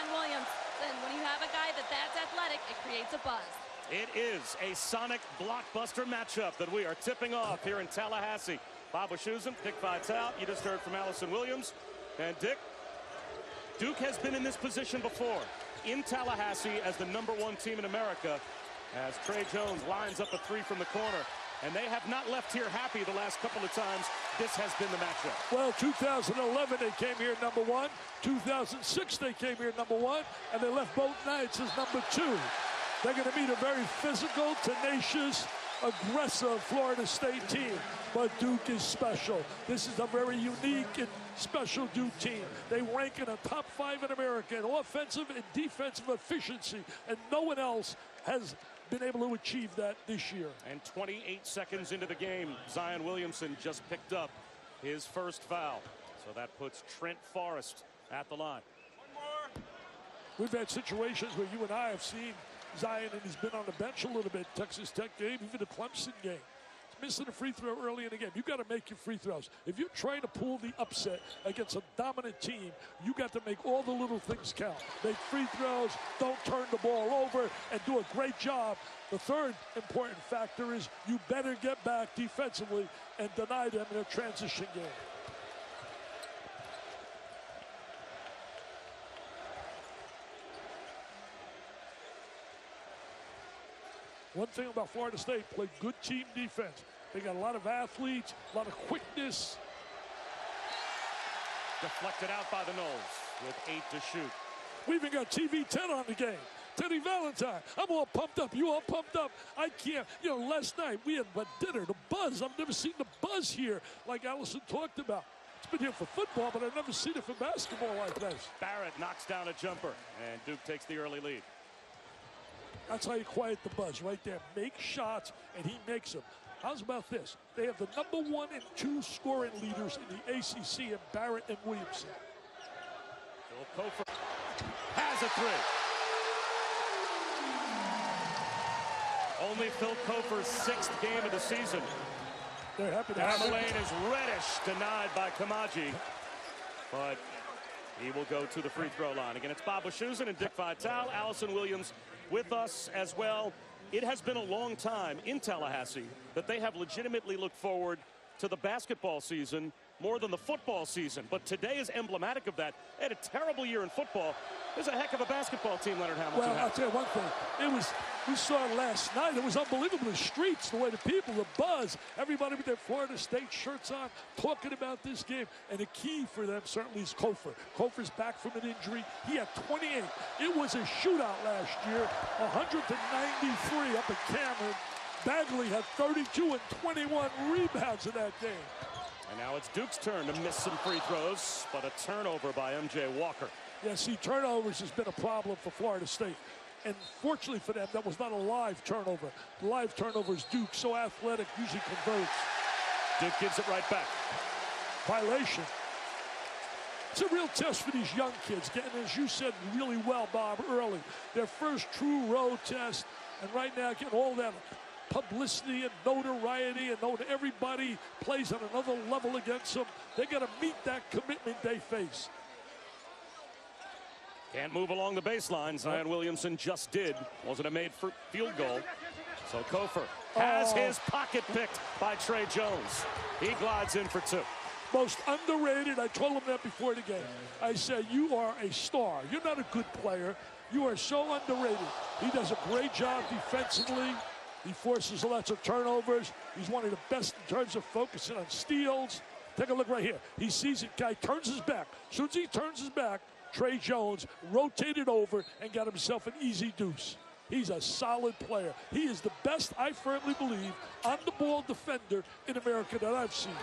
Zion Williamson. When you have a guy that's athletic, it creates a buzz. It is a Sonic blockbuster matchup that we are tipping off here in Tallahassee. Bob Wischusen, Dick Vitale. You just heard from Allison Williams. And Dick, Duke has been in this position before in Tallahassee as the #1 team in America, as Tre Jones lines up a three from the corner. And they have not left here happy the last couple of times this has been the matchup. Well, 2011 they came here #1. 2006 they came here #1, and they left both nights as #2. They're going to meet a very physical, tenacious, aggressive Florida State team. But Duke is special. This is a very unique and special Duke team. They rank in the top 5 in America in offensive and defensive efficiency, and no one else has been able to achieve that this year. And 28 seconds into the game, Zion Williamson just picked up his first foul. So that puts Trent Forrest at the line. We've had situations where you and I have seen Zion, and he's been on the bench a little bit. Texas Tech game, even the Clemson game. He's missing a free throw early in the game. You got to make your free throws. If you're trying to pull the upset against a dominant team, you got to make all the little things count. Make free throws, don't turn the ball over, and do a great job. The third important factor is you better get back defensively and deny them in a transition game. One thing about Florida State, play good team defense. They got a lot of athletes, a lot of quickness. Deflected out by the Noles with 8 to shoot. We even got TV 10 on the game. Teddy Valentine. I'm all pumped up. You all pumped up? I can't. You know, last night we had dinner, the buzz. I've never seen the buzz here like Allison talked about. It's been here for football, but I've never seen it for basketball like this. Barrett knocks down a jumper, and Duke takes the early lead. That's how you quiet the buzz right there. Make shots, and he makes them. How's about this? They have the #1 and 2 scoring leaders in the ACC in Barrett and Williamson. Phil Cofer has a three. Only Phil Cofer's 6th game of the season. They're happy to have him. Lane is reddish, denied by Kamaji. But he will go to the free throw line. Again, it's Bob Wischusen and Dick Vitale. Allison Williams with us as well. It has been a long time in Tallahassee that they have legitimately looked forward to the basketball season more than the football season. But today is emblematic of that. They had a terrible year in football. There's a heck of a basketball team, Leonard Hamilton. Well, I'll tell you one thing. We saw it last night. It was unbelievable. The streets, the way the people, the buzz, everybody with their Florida State shirts on, talking about this game. And the key for them certainly is Cofer. Cofer's back from an injury. He had 28. It was a shootout last year, 100-93 up at Cameron. Bagley had 32 and 21 rebounds in that game. And now it's Duke's turn to miss some free throws, but a turnover by M.J. Walker. Yeah, see, turnovers has been a problem for Florida State. And fortunately for them, that was not a live turnover. The live turnover is Duke, so athletic, usually converts. Duke gives it right back. Violation. It's a real test for these young kids, getting, as you said really well, Bob, early. Their first true road test, and right now getting all that publicity and notoriety, and knowing everybody plays on another level against them. They got to meet that commitment they face. Can't move along the baseline. Zion Williamson just did. Wasn't a made field goal. So Cofer has his pocket picked by Tre Jones. He glides in for 2. Most underrated. I told him that before the game. I said, you are a star. You're not a good player. You are so underrated. He does a great job defensively. He forces lots of turnovers. He's one of the best in terms of focusing on steals. Take a look right here. He sees it. Guy turns his back. As soon as he turns his back, Tre Jones rotated over and got himself an easy deuce. He's a solid player. He is the best, I firmly believe, on-the-ball defender in America that I've seen.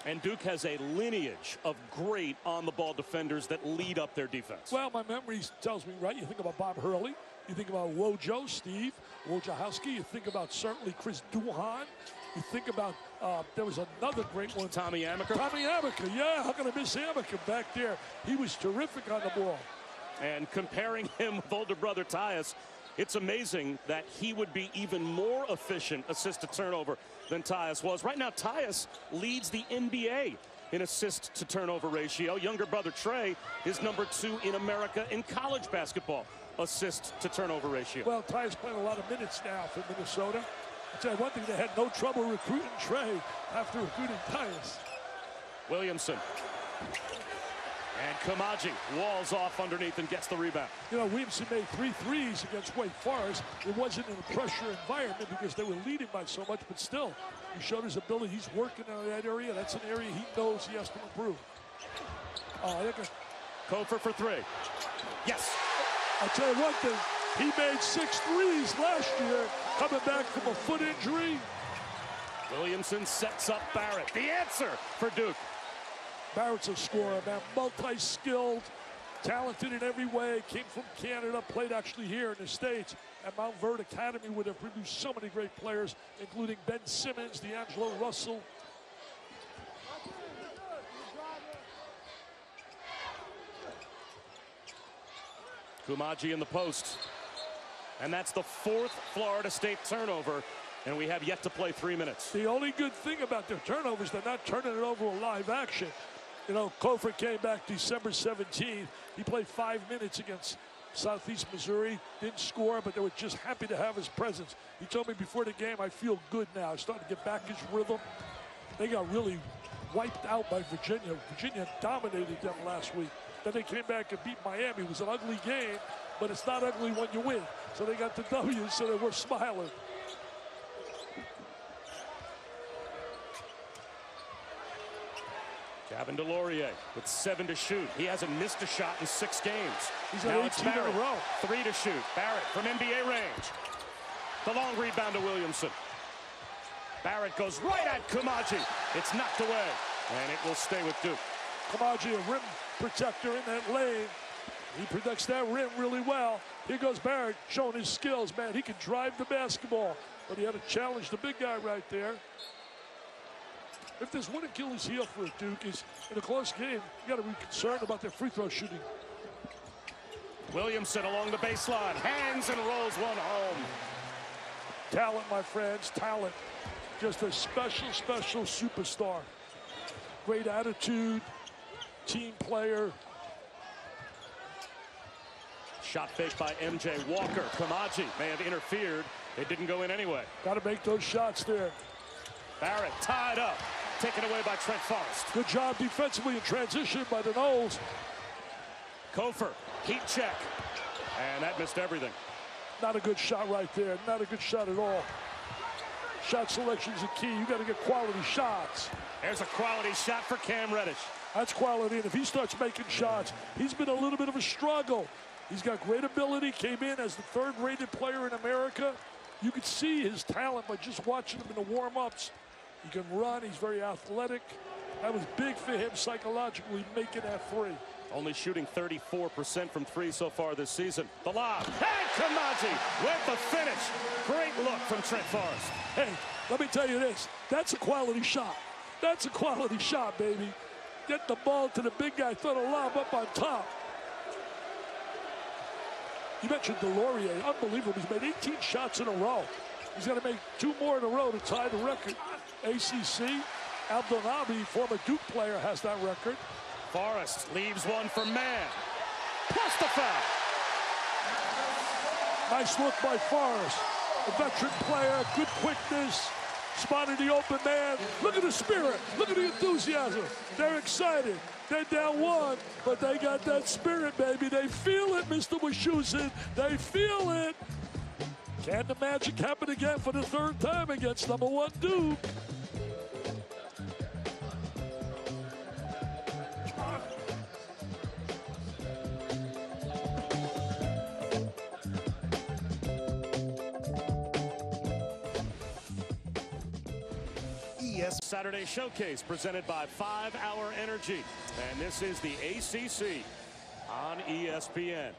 And Duke has a lineage of great on-the-ball defenders that lead up their defense. Well, my memory tells me, right, you think about Bob Hurley. You think about Wojo, Steve Wojciechowski. You think about certainly Chris Duhon. You think about, there was another great one. Tommy Amaker. Tommy Amaker, yeah. How can I miss Amaker back there? He was terrific on the ball. And comparing him with older brother Tyus, it's amazing that he would be even more efficient assist to turnover than Tyus was. Right now, Tyus leads the NBA in assist to turnover ratio. Younger brother Trey is number 2 in America in college basketball assist to turnover ratio. Well, Tyus playing a lot of minutes now for Minnesota. I'll tell you one thing, they had no trouble recruiting Trey after recruiting Tyus. Williamson. And Kamaji walls off underneath and gets the rebound. You know, Williamson made 3 threes against Wake Forest. It wasn't in a pressure environment because they were leading by so much, but still, he showed his ability. He's working in that area. That's an area he knows he has to improve. Kofor for 3. Yes. I'll tell you one thing, he made 6 threes last year, coming back from a foot injury. Williamson sets up Barrett. The answer for Duke. Barrett's a scorer, man, multi-skilled, talented in every way, came from Canada, played actually here in the States at Mount Verde Academy, where they've produced so many great players, including Ben Simmons, D'Angelo Russell. Koumadji in the post. And that's the 4th Florida State turnover, and we have yet to play 3 minutes. The only good thing about their turnovers, they're not turning it over a live action. You know, Kofor came back December 17th. He played 5 minutes against Southeast Missouri, didn't score, but they were just happy to have his presence. He told me before the game, I feel good now. He's starting to get back his rhythm. They got really wiped out by Virginia. Virginia dominated them last week. Then they came back and beat Miami. It was an ugly game, but it's not ugly when you win. So they got the W, so they were smiling. Gavin DeLaurier with 7 to shoot. He hasn't missed a shot in 6 games. He's now got it's 18 Barrett, in a row. 3 to shoot. Barrett from NBA range. The long rebound to Williamson. Barrett goes right at Koumadji. It's knocked away, and it will stay with Duke. Koumadji, a rim protector in that lane. He protects that rim really well. Here goes Barrett, showing his skills, man. He can drive the basketball, but he had to challenge the big guy right there. If there's one Achilles heel for Duke is in a close game, you got to be concerned about their free throw shooting. Williamson along the baseline, hands and rolls one home. Talent, my friends, talent. Just a special, special superstar. Great attitude, team player. Shot fake by MJ Walker. Koumadji may have interfered. It didn't go in anyway. Got to make those shots there. Barrett tied up. Taken away by Trent Forrest. Good job defensively in transition by the Noles. Kofor, heat check. And that missed everything. Not a good shot right there. Not a good shot at all. Shot selection is a key. You got to get quality shots. There's a quality shot for Cam Reddish. That's quality. And if he starts making shots, he's been a little bit of a struggle. He's got great ability. Came in as the 3rd-rated player in America. You could see his talent by just watching him in the warm-ups. He can run. He's very athletic. That was big for him psychologically, making that 3. Only shooting 34% from 3 so far this season. The lob. And Koumadji with the finish. Great look from Trent Forrest. Hey, let me tell you this. That's a quality shot. That's a quality shot, baby. Get the ball to the big guy. Throw the lob up on top. You mentioned DeLaurier. Unbelievable. He's made 18 shots in a row. He's got to make 2 more in a row to tie the record. ACC, Abdelnaby, former Duke player, has that record. Forrest leaves one for Mann. Plus the foul. Nice look by Forrest. A veteran player, good quickness, spotted the open man. Look at the spirit. Look at the enthusiasm. They're excited. They're down 1, but they got that spirit, baby. They feel it, Mr. Wischusen. They feel it. Can the magic happen again for the 3rd time against number 1 Duke? Saturday Showcase presented by 5 Hour Energy. And this is the ACC on ESPN.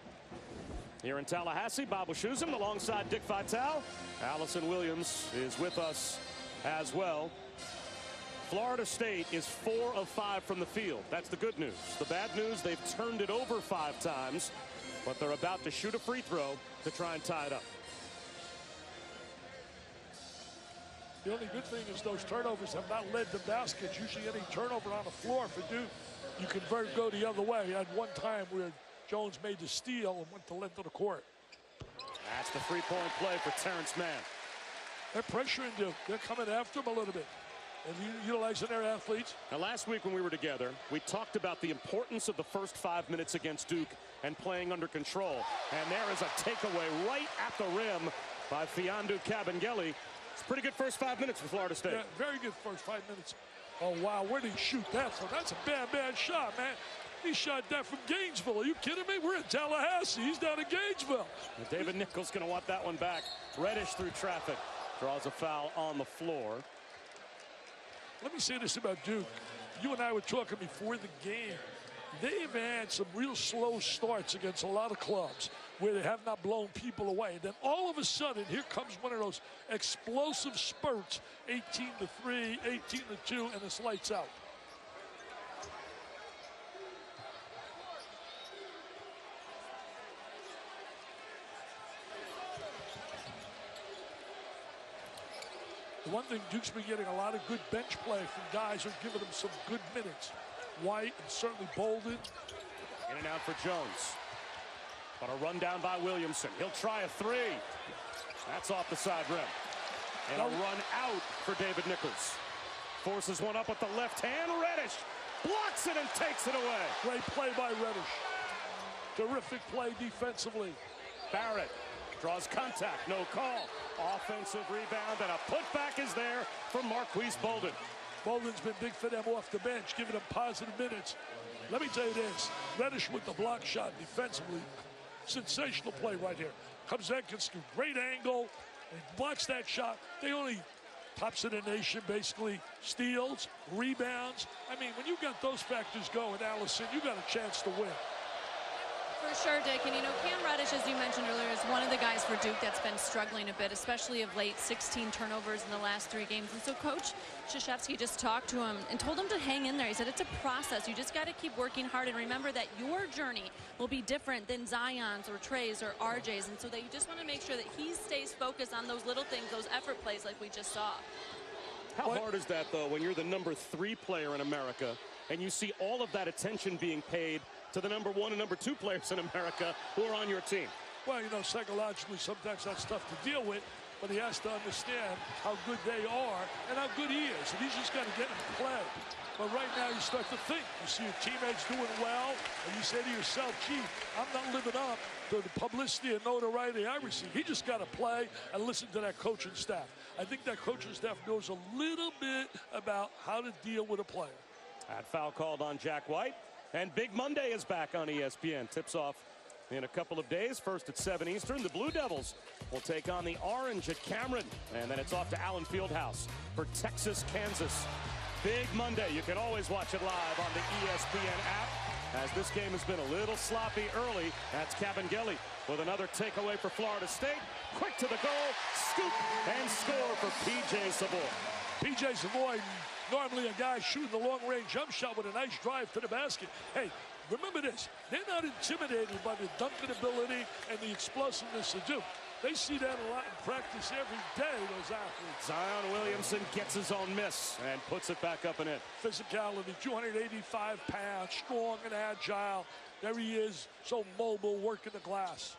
Here in Tallahassee, Bob Wischusen alongside Dick Vitale. Allison Williams is with us as well. Florida State is 4 of 5 from the field. That's the good news. The bad news, they've turned it over 5 times, but they're about to shoot a free throw to try and tie it up. The only good thing is those turnovers have not led to baskets. Usually any turnover on the floor for Duke, you convert, go the other way. At one time where Jones made the steal and went the length of the court. That's the three-point play for Terrence Mann. They're pressuring Duke. They're coming after him a little bit and utilizing their athletes. Now, last week when we were together, we talked about the importance of the first 5 minutes against Duke and playing under control. And there is a takeaway right at the rim by Mfiondu Kabengele. It's a pretty good first 5 minutes for Florida State. Yeah, very good first 5 minutes. Oh, wow, where did he shoot that from? That's a bad shot, man. He shot that from Gainesville. Are you kidding me? We're in Tallahassee. He's down in Gainesville. And David Nichols going to want that one back. Reddish through traffic. Draws a foul on the floor. Let me say this about Duke. You and I were talking before the game. They've had some real slow starts against a lot of clubs where they have not blown people away. And then all of a sudden, here comes one of those explosive spurts, 18-3, 18-2, and it's lights out. The one thing, Duke's been getting a lot of good bench play from guys who are giving them some good minutes. White and certainly Bolden. In and out for Jones. But a run down by Williamson. He'll try a three. That's off the side rim. And a run out for David Nichols. Forces one up with the left hand. Reddish blocks it and takes it away. Great play by Reddish. Terrific play defensively. Barrett draws contact, no call. Offensive rebound, and a putback is there from Marquise Bolden. Bolden's been big for them off the bench, giving them positive minutes. Let me tell you this, Reddish with the block shot defensively. Sensational play right here. Comes Edkins to great angle, and blocks that shot. They only tops in the nation, basically. Steals, rebounds. I mean, when you got those factors going, Allison, you got a chance to win. For sure, Dick. And, you know, Cam Reddish, as you mentioned earlier, is one of the guys for Duke that's been struggling a bit, especially of late. 16 turnovers in the last 3 games. And so Coach Krzyzewski just talked to him and told him to hang in there. He said it's a process. You just got to keep working hard. And remember that your journey will be different than Zion's or Trey's or RJ's. And so that you just want to make sure that he stays focused on those little things, those effort plays like we just saw. How hard is that, though, when you're the number 3 player in America and you see all of that attention being paid to the number 1 and number 2 players in America who are on your team? Well, you know, psychologically, sometimes that's tough to deal with, but he has to understand how good they are and how good he is, and he's just got to get them to play. But right now, you start to think. You see your teammates doing well, and you say to yourself, gee, I'm not living up to the publicity and notoriety I receive. He just got to play and listen to that coaching staff. I think that coaching staff knows a little bit about how to deal with a player. That foul called on Jack White. And Big Monday is back on ESPN. Tips off in a couple of days. First at 7 Eastern. The Blue Devils will take on the Orange at Cameron. And then it's off to Allen Fieldhouse for Texas, Kansas. Big Monday. You can always watch it live on the ESPN app. As this game has been a little sloppy early. That's Kabengele with another takeaway for Florida State. Quick to the goal. Scoop and score for P.J. Savoy. P.J. Savoy, normally a guy shooting the long-range jump shot with a nice drive to the basket. Hey, remember this. They're not intimidated by the dunking ability and the explosiveness of Duke. They see that a lot in practice every day, those athletes. Zion Williamson gets his own miss and puts it back up and in. Physicality, 285 pounds, strong and agile. There he is, so mobile, working the glass.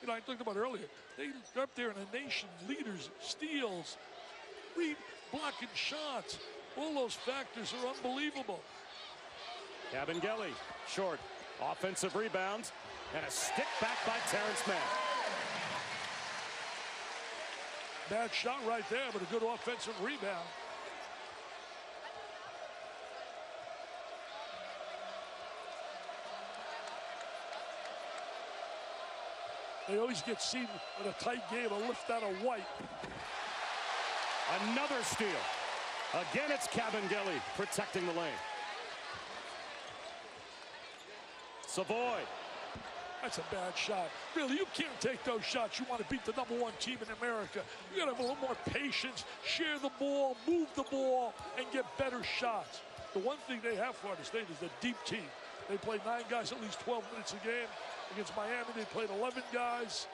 You know, I talked about earlier, they're up there in the nation, leaders, steals, blocking shots. All those factors are unbelievable. Kabengele, short, offensive rebound, and a stick back by Terrence Mann. Bad shot right there, but a good offensive rebound. They always get seen in a tight game, a lift out of White. Another steal. Again, it's Kabengele protecting the lane. Savoy. That's a bad shot. Really, you can't take those shots. You want to beat the #1 team in America. You got to have a little more patience, share the ball, move the ball, and get better shots. The one thing they have, Florida State, is a deep team. They play 9 guys at least 12 minutes a game. Against Miami, they played 11 guys.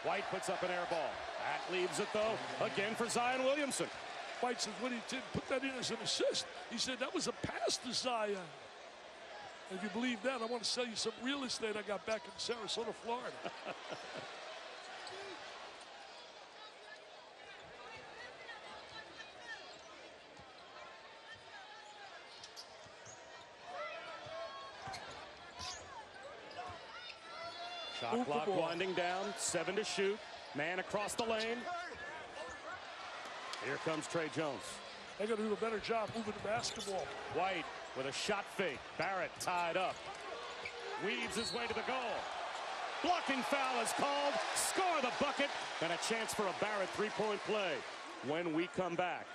White puts up an air ball. That leaves it, though, again for Zion Williamson. White says, what he did, put that in as an assist. He said, that was a pass to Zion. And if you believe that, I want to sell you some real estate I got back in Sarasota, Florida. Shot clock winding down, 7 to shoot. Man across the lane. Here comes Tre Jones. They got to do a better job moving the basketball. White with a shot fake. Barrett tied up. Weaves his way to the goal. Blocking foul is called. Score the bucket. And a chance for a Barrett three-point play when we come back.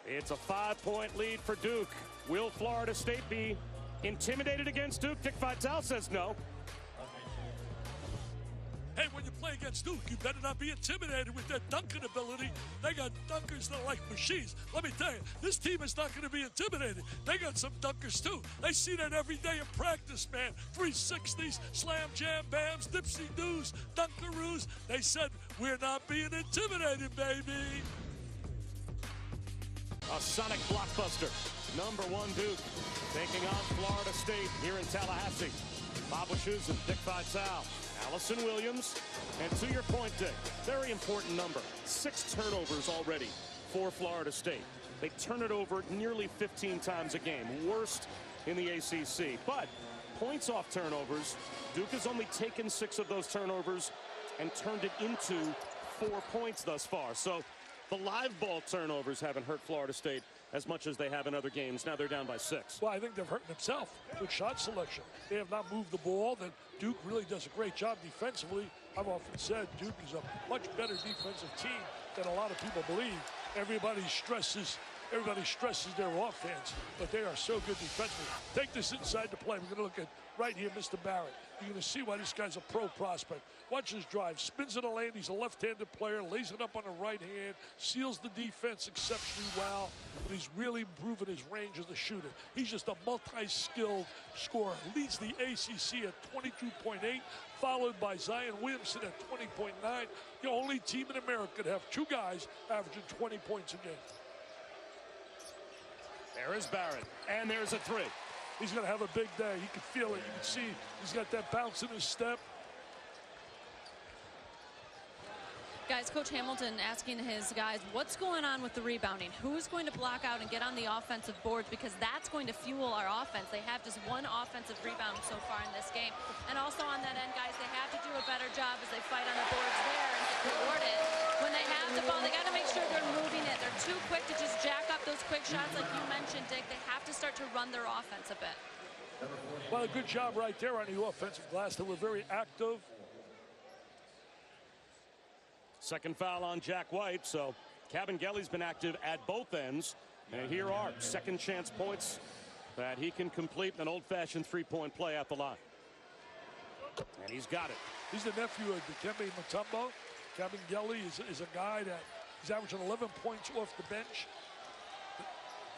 It's a 5-point lead for Duke. Will Florida State be intimidated against Duke? Dick Vitale says no. Hey, when you play against Duke, you better not be intimidated with their dunking ability. They got dunkers that are like machines. Let me tell you, this team is not going to be intimidated. They got some dunkers, too. They see that every day in practice, man. 360s, slam, jam, bams, dipsy doos, dunkaroos. They said, we're not being intimidated, baby. A sonic blockbuster. Number 1 Duke taking on Florida State here in Tallahassee. Bob Wischusen and Dick Vitale. Allison Williams, and to your point, Dick, very important number. 6 turnovers already for Florida State. They turn it over nearly 15 times a game, worst in the ACC. But points off turnovers, Duke has only taken 6 of those turnovers and turned it into 4 points thus far. So the live ball turnovers haven't hurt Florida State as much as they have in other games. Now they're down by 6. Well, I think they've hurt themselves. Good shot selection. They have not moved the ball. Then Duke really does a great job defensively. I've often said Duke is a much better defensive team than a lot of people believe. Everybody stresses their offense, but they are so good defensively. Take this inside the play. We're going to look at right here, Mr. Barrett. You're going to see why this guy's a pro prospect. Watch his drive. Spins in the lane. He's a left-handed player. Lays it up on the right hand. Seals the defense exceptionally well. But he's really improving his range as a shooter. He's just a multi-skilled scorer. Leads the ACC at 22.8, followed by Zion Williamson at 20.9. The only team in America to have 2 guys averaging 20 points a game. There is Barrett, and there's a 3. He's going to have a big day. You can feel it. You can see he's got that bounce in his step. Guys, Coach Hamilton asking his guys, what's going on with the rebounding? Who's going to block out and get on the offensive boards? Because that's going to fuel our offense. They have just 1 offensive rebound so far in this game. And also on that end, guys, they have to do a better job as they fight on the boards there and get rewarded. When they have the ball, they got to make sure they're moving it. They're too quick to just jack up those quick shots like you mentioned, Dick. They have to start to run their offense a bit. Well, a good job right there on the offensive glass. They were very active. Second foul on Jack White, so Kabengele's been active at both ends. And here are second chance points that he can complete an old-fashioned 3-point play at the line. And he's got it. He's the nephew of Dikembe Mutombo. Kabengele is a guy that he's averaging 11 points off the bench.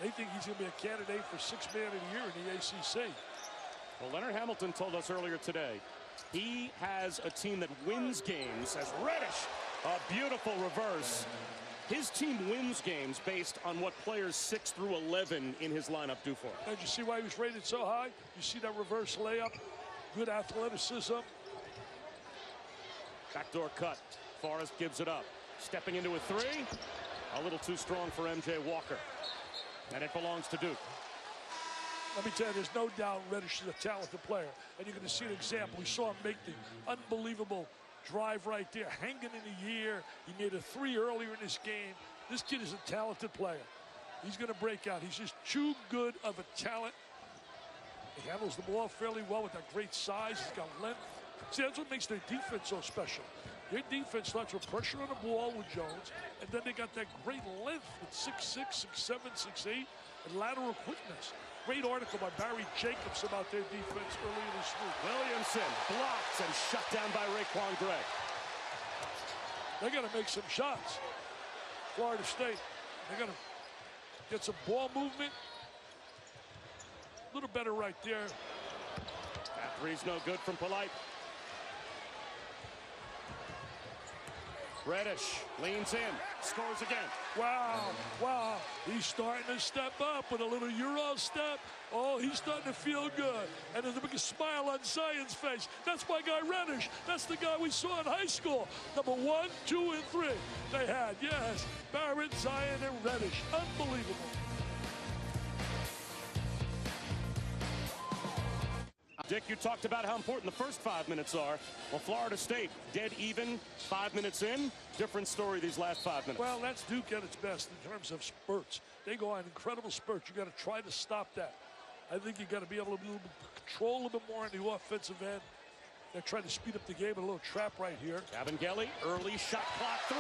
They think he's going to be a candidate for 6th man of the year in the ACC. Well, Leonard Hamilton told us earlier today he has a team that wins games as Reddish. A beautiful reverse. His team wins games based on what players 6 through 11 in his lineup do for him. Did you see why he was rated so high? You see that reverse layup? Good athleticism. Backdoor cut. Forrest gives it up. Stepping into a 3. A little too strong for MJ Walker. And it belongs to Duke. Let me tell you, there's no doubt Reddish is a talented player. And you're going to see an example. We saw him make the unbelievable drive right there, hanging in the air. He made a 3 earlier in this game. This kid is a talented player. He's going to break out. He's just too good of a talent. He handles the ball fairly well with that great size. He's got length. See, that's what makes their defense so special. Their defense starts with pressure on the ball with Jones, and then they got that great length with 6'6", 6'7", 6'8", and lateral quickness. Great article by Barry Jacobs about their defense earlier this week. Williamson blocked and shut down by Raekwon Gray. They got to make some shots. Florida State, they got to get some ball movement. A little better right there. That three's no good from Polite. Reddish leans in, scores again. Wow, wow. He's starting to step up with a little Euro step. Oh, he's starting to feel good. And there's a big smile on Zion's face. That's my guy Reddish. That's the guy we saw in high school. Number 1, 2, and 3. They had, yes, Barrett, Zion, and Reddish. Unbelievable. Dick, you talked about how important the first 5 minutes are. Well, Florida State, dead even 5 minutes in. Different story these last 5 minutes. Well, that's Duke at its best in terms of spurts. They go on incredible spurts. You got to try to stop that. I think you got to be able to control a little bit more on the offensive end. They're trying to speed up the game. A little trap right here. Kabengele, early shot clock 3,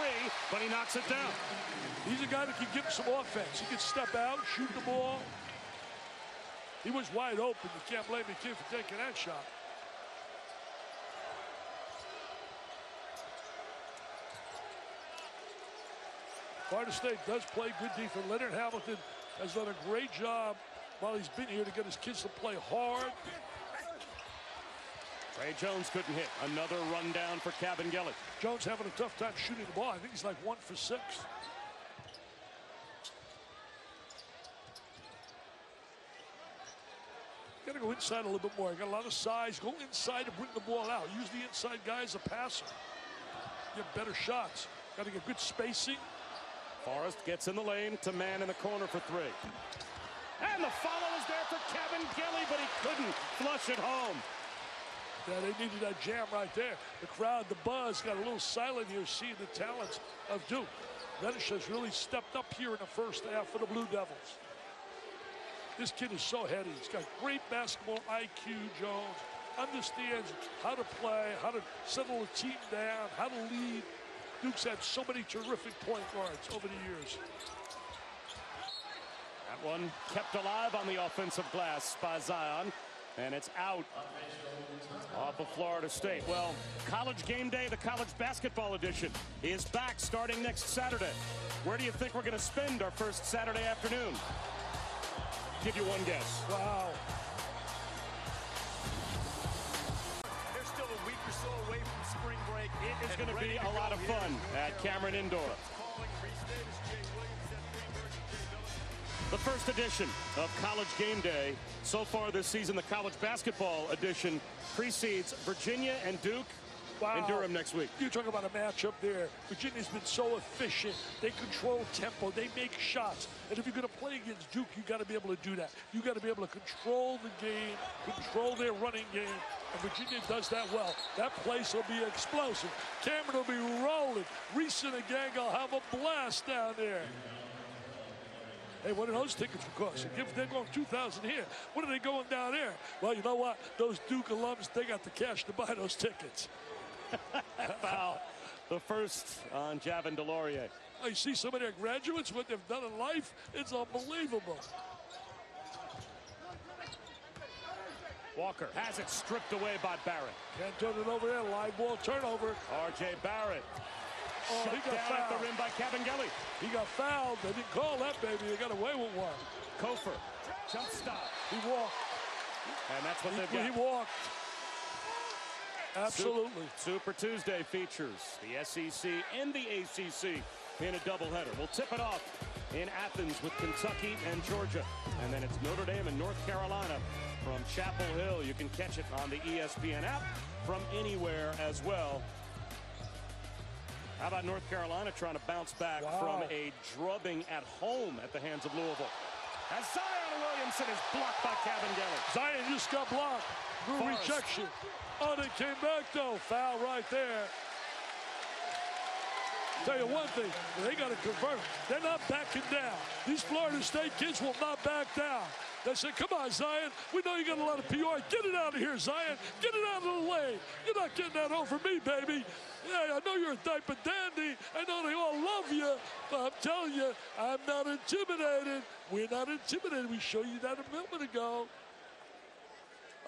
but he knocks it down. He's a guy that can give him some offense. He can step out, shoot the ball. He was wide open. You can't blame the kid for taking that shot. Florida State does play good defense. Leonard Hamilton has done a great job while he's been here to get his kids to play hard. Ray Jones couldn't hit. Another run down for Kabengele. Jones having a tough time shooting the ball. I think he's like 1 for 6. Got to go inside a little bit more. Got a lot of size. Go inside and bring the ball out. Use the inside guy as a passer. Get better shots. Got to get good spacing. Forrest gets in the lane to man in the corner for 3. And the follow is there for Kabengele, but he couldn't flush it home. Yeah, they needed that jam right there. The crowd, the buzz, got a little silent here seeing the talents of Duke. Reddish has really stepped up here in the first half for the Blue Devils. This kid is so heady. He's got great basketball IQ, Jones. Understands how to play, how to settle a team down, how to lead. Duke's had so many terrific point guards over the years. That one kept alive on the offensive glass by Zion, and it's out off of Florida State. Well, College Game Day, the college basketball edition, is back starting next Saturday. Where do you think we're going to spend our first Saturday afternoon? Give you one guess. Wow. They're still a week or so away from spring break. It is going to be a lot of fun at Cameron Indoor. The first edition of College Game Day. So far this season, the college basketball edition precedes Virginia and Duke in Durham next week. You talk about a matchup there. Virginia's been so efficient. They control tempo. They make shots. And if you're going to play against Duke, you got to be able to do that. You got to be able to control the game, control their running game. And Virginia does that well. That place will be explosive. Cameron will be rolling. Reese and the gang will have a blast down there. Hey, what are those tickets for cost? They're going 2,000 here. What are they going down there? Well, you know what? Those Duke alums, they got the cash to buy those tickets. Foul. The first on Javin DeLaurier. You see some of their graduates, what they've done in life, it's unbelievable. Walker has it stripped away by Barrett. Can't turn it over there. Live ball turnover. R.J. Barrett. Oh, Shut he got down at fouled. the rim by Kabengele. He got fouled. They didn't call that, baby. They got away with one. Kofor. Jump stop. He walked. And that's what they've got. He walked. Absolutely. Super Tuesday features the SEC and the ACC in a doubleheader. We'll tip it off in Athens with Kentucky and Georgia. And then it's Notre Dame and North Carolina from Chapel Hill. You can catch it on the ESPN app from anywhere as well. How about North Carolina trying to bounce back from a drubbing at home at the hands of Louisville? As Zion Williamson is blocked by Kabengele. Zion just got blocked. Through rejection. Oh, they came back, though. Foul right there. Tell you one thing, they got to convert. They're not backing down. These Florida State kids will not back down. They say, come on, Zion. We know you got a lot of PR. Get it out of here, Zion. Get it out of the lane. You're not getting that over me, baby. Yeah, I know you're a type of dandy. I know they all love you. But I'm telling you, I'm not intimidated. We're not intimidated. We showed you that a moment ago.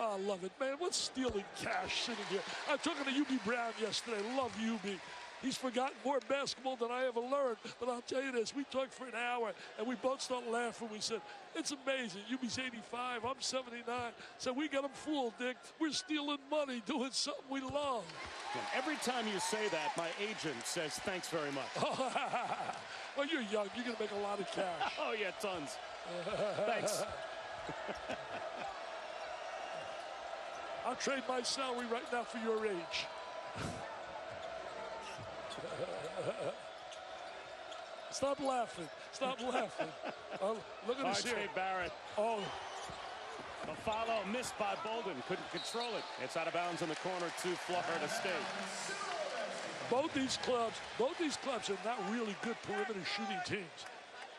Oh, I love it, man. What's stealing cash sitting here? I was talking to UB Brown yesterday. Love UB. He's forgotten more basketball than I ever learned. But I'll tell you this, we talked for an hour, and we both started laughing. We said, it's amazing. Yubi's 85, I'm 79. So we got him fooled, Dick. We're stealing money, doing something we love. And every time you say that, my agent says, thanks very much. Well, you're young. You're going to make a lot of cash. Oh, yeah, tons. Thanks. I'll trade my salary right now for your age. Stop laughing. Stop laughing. Look at this here. R.J. Barrett. Oh, The follow missed by Bolden. Couldn't control it. It's out of bounds in the corner to Florida State. both these clubs are not really good perimeter shooting teams.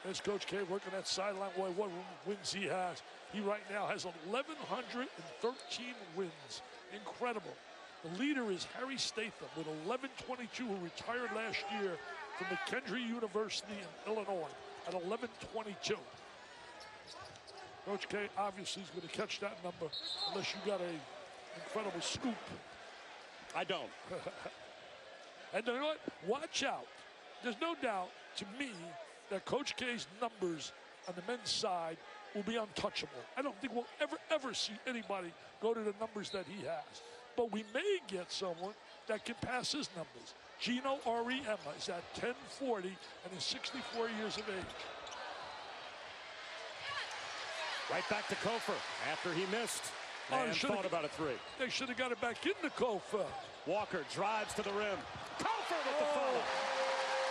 There's Coach K working that sideline. Boy, what wins he has. He right now has 1,113 wins. Incredible. The leader is Harry Statham with 1122, who retired last year from McKendree University in Illinois at 1122. Coach K obviously is going to catch that number unless you got an incredible scoop. I don't. And you know what? Watch out. There's no doubt to me that Coach K's numbers on the men's side will be untouchable. I don't think we'll ever see anybody go to the numbers that he has. But we may get someone that can pass his numbers. Gino Auriemma is at 1040 and is 64 years of age. Right back to Kofor after he missed and thought about a three. They should have got it back into Kofor. Walker drives to the rim. Kofor with the follow.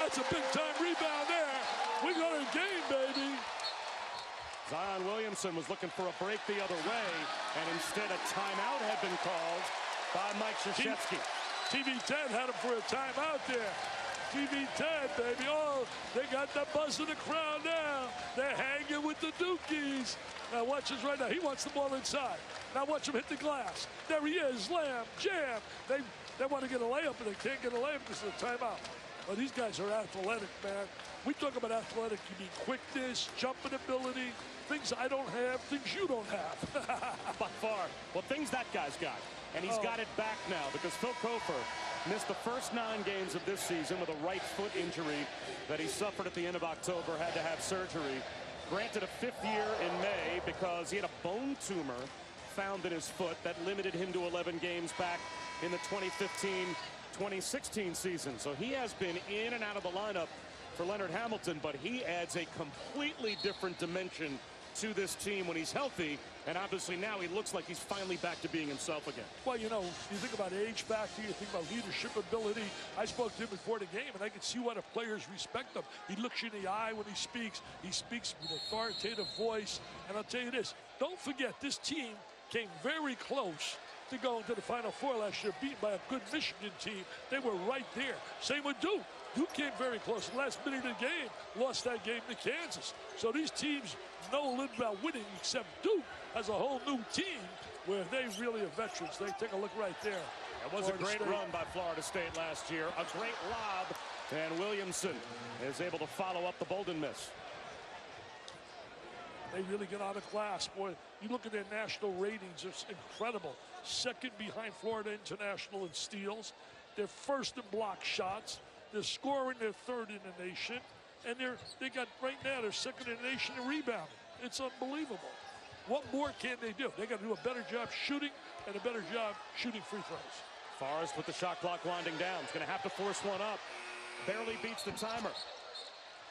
That's a big-time rebound there. We got a game, baby. Zion Williamson was looking for a break the other way, and instead a timeout had been called by Mike Krzyzewski. TV10 had him for a timeout there. TV10, baby. Oh, they got the buzz in the crowd now. They're hanging with the Dukies. Now watch this right now. He wants the ball inside. Now watch him hit the glass. There he is. Slam, jam. They want to get a layup, but they can't get a layup because of the timeout. Well, these guys are athletic, man. We talk about athletic. You mean quickness, jumping ability, things I don't have, things you don't have. By far. Well, things that guy's got. And he's got it back now because Phil Kofor missed the first 9 games of this season with a right foot injury that he suffered at the end of October, had to have surgery. Granted a 5th year in May because he had a bone tumor found in his foot that limited him to 11 games back in the 2015-2016 season. So he has been in and out of the lineup for Leonard Hamilton, but he adds a completely different dimension to this team when he's healthy, and obviously now he looks like he's finally back to being himself again. Well, you know, you think about age factor, you think about leadership ability. I spoke to him before the game, and I could see why the players respect him. He looks you in the eye when he speaks. He speaks with authoritative voice. And I'll tell you this, don't forget, this team came very close to going to the Final Four last year, beaten by a good Michigan team. They were right there. Same with Duke. Duke came very close. Last minute of the game, lost that game to Kansas. So these teams know a little about winning, except Duke has a whole new team where they really are veterans. They take a look right there. It was a great run by Florida State last year. A great lob, and Williamson is able to follow up the Bolden miss. They really get out of class. Boy, you look at their national ratings, it's incredible. Second behind Florida International in steals. They're first in block shots. They're scoring, they're third in the nation. And they got right now, they're second in the nation in rebounding. It's unbelievable. What more can they do? They got to do a better job shooting and a better job shooting free throws. Forrest with the shot clock winding down. He's going to have to force one up. Barely beats the timer.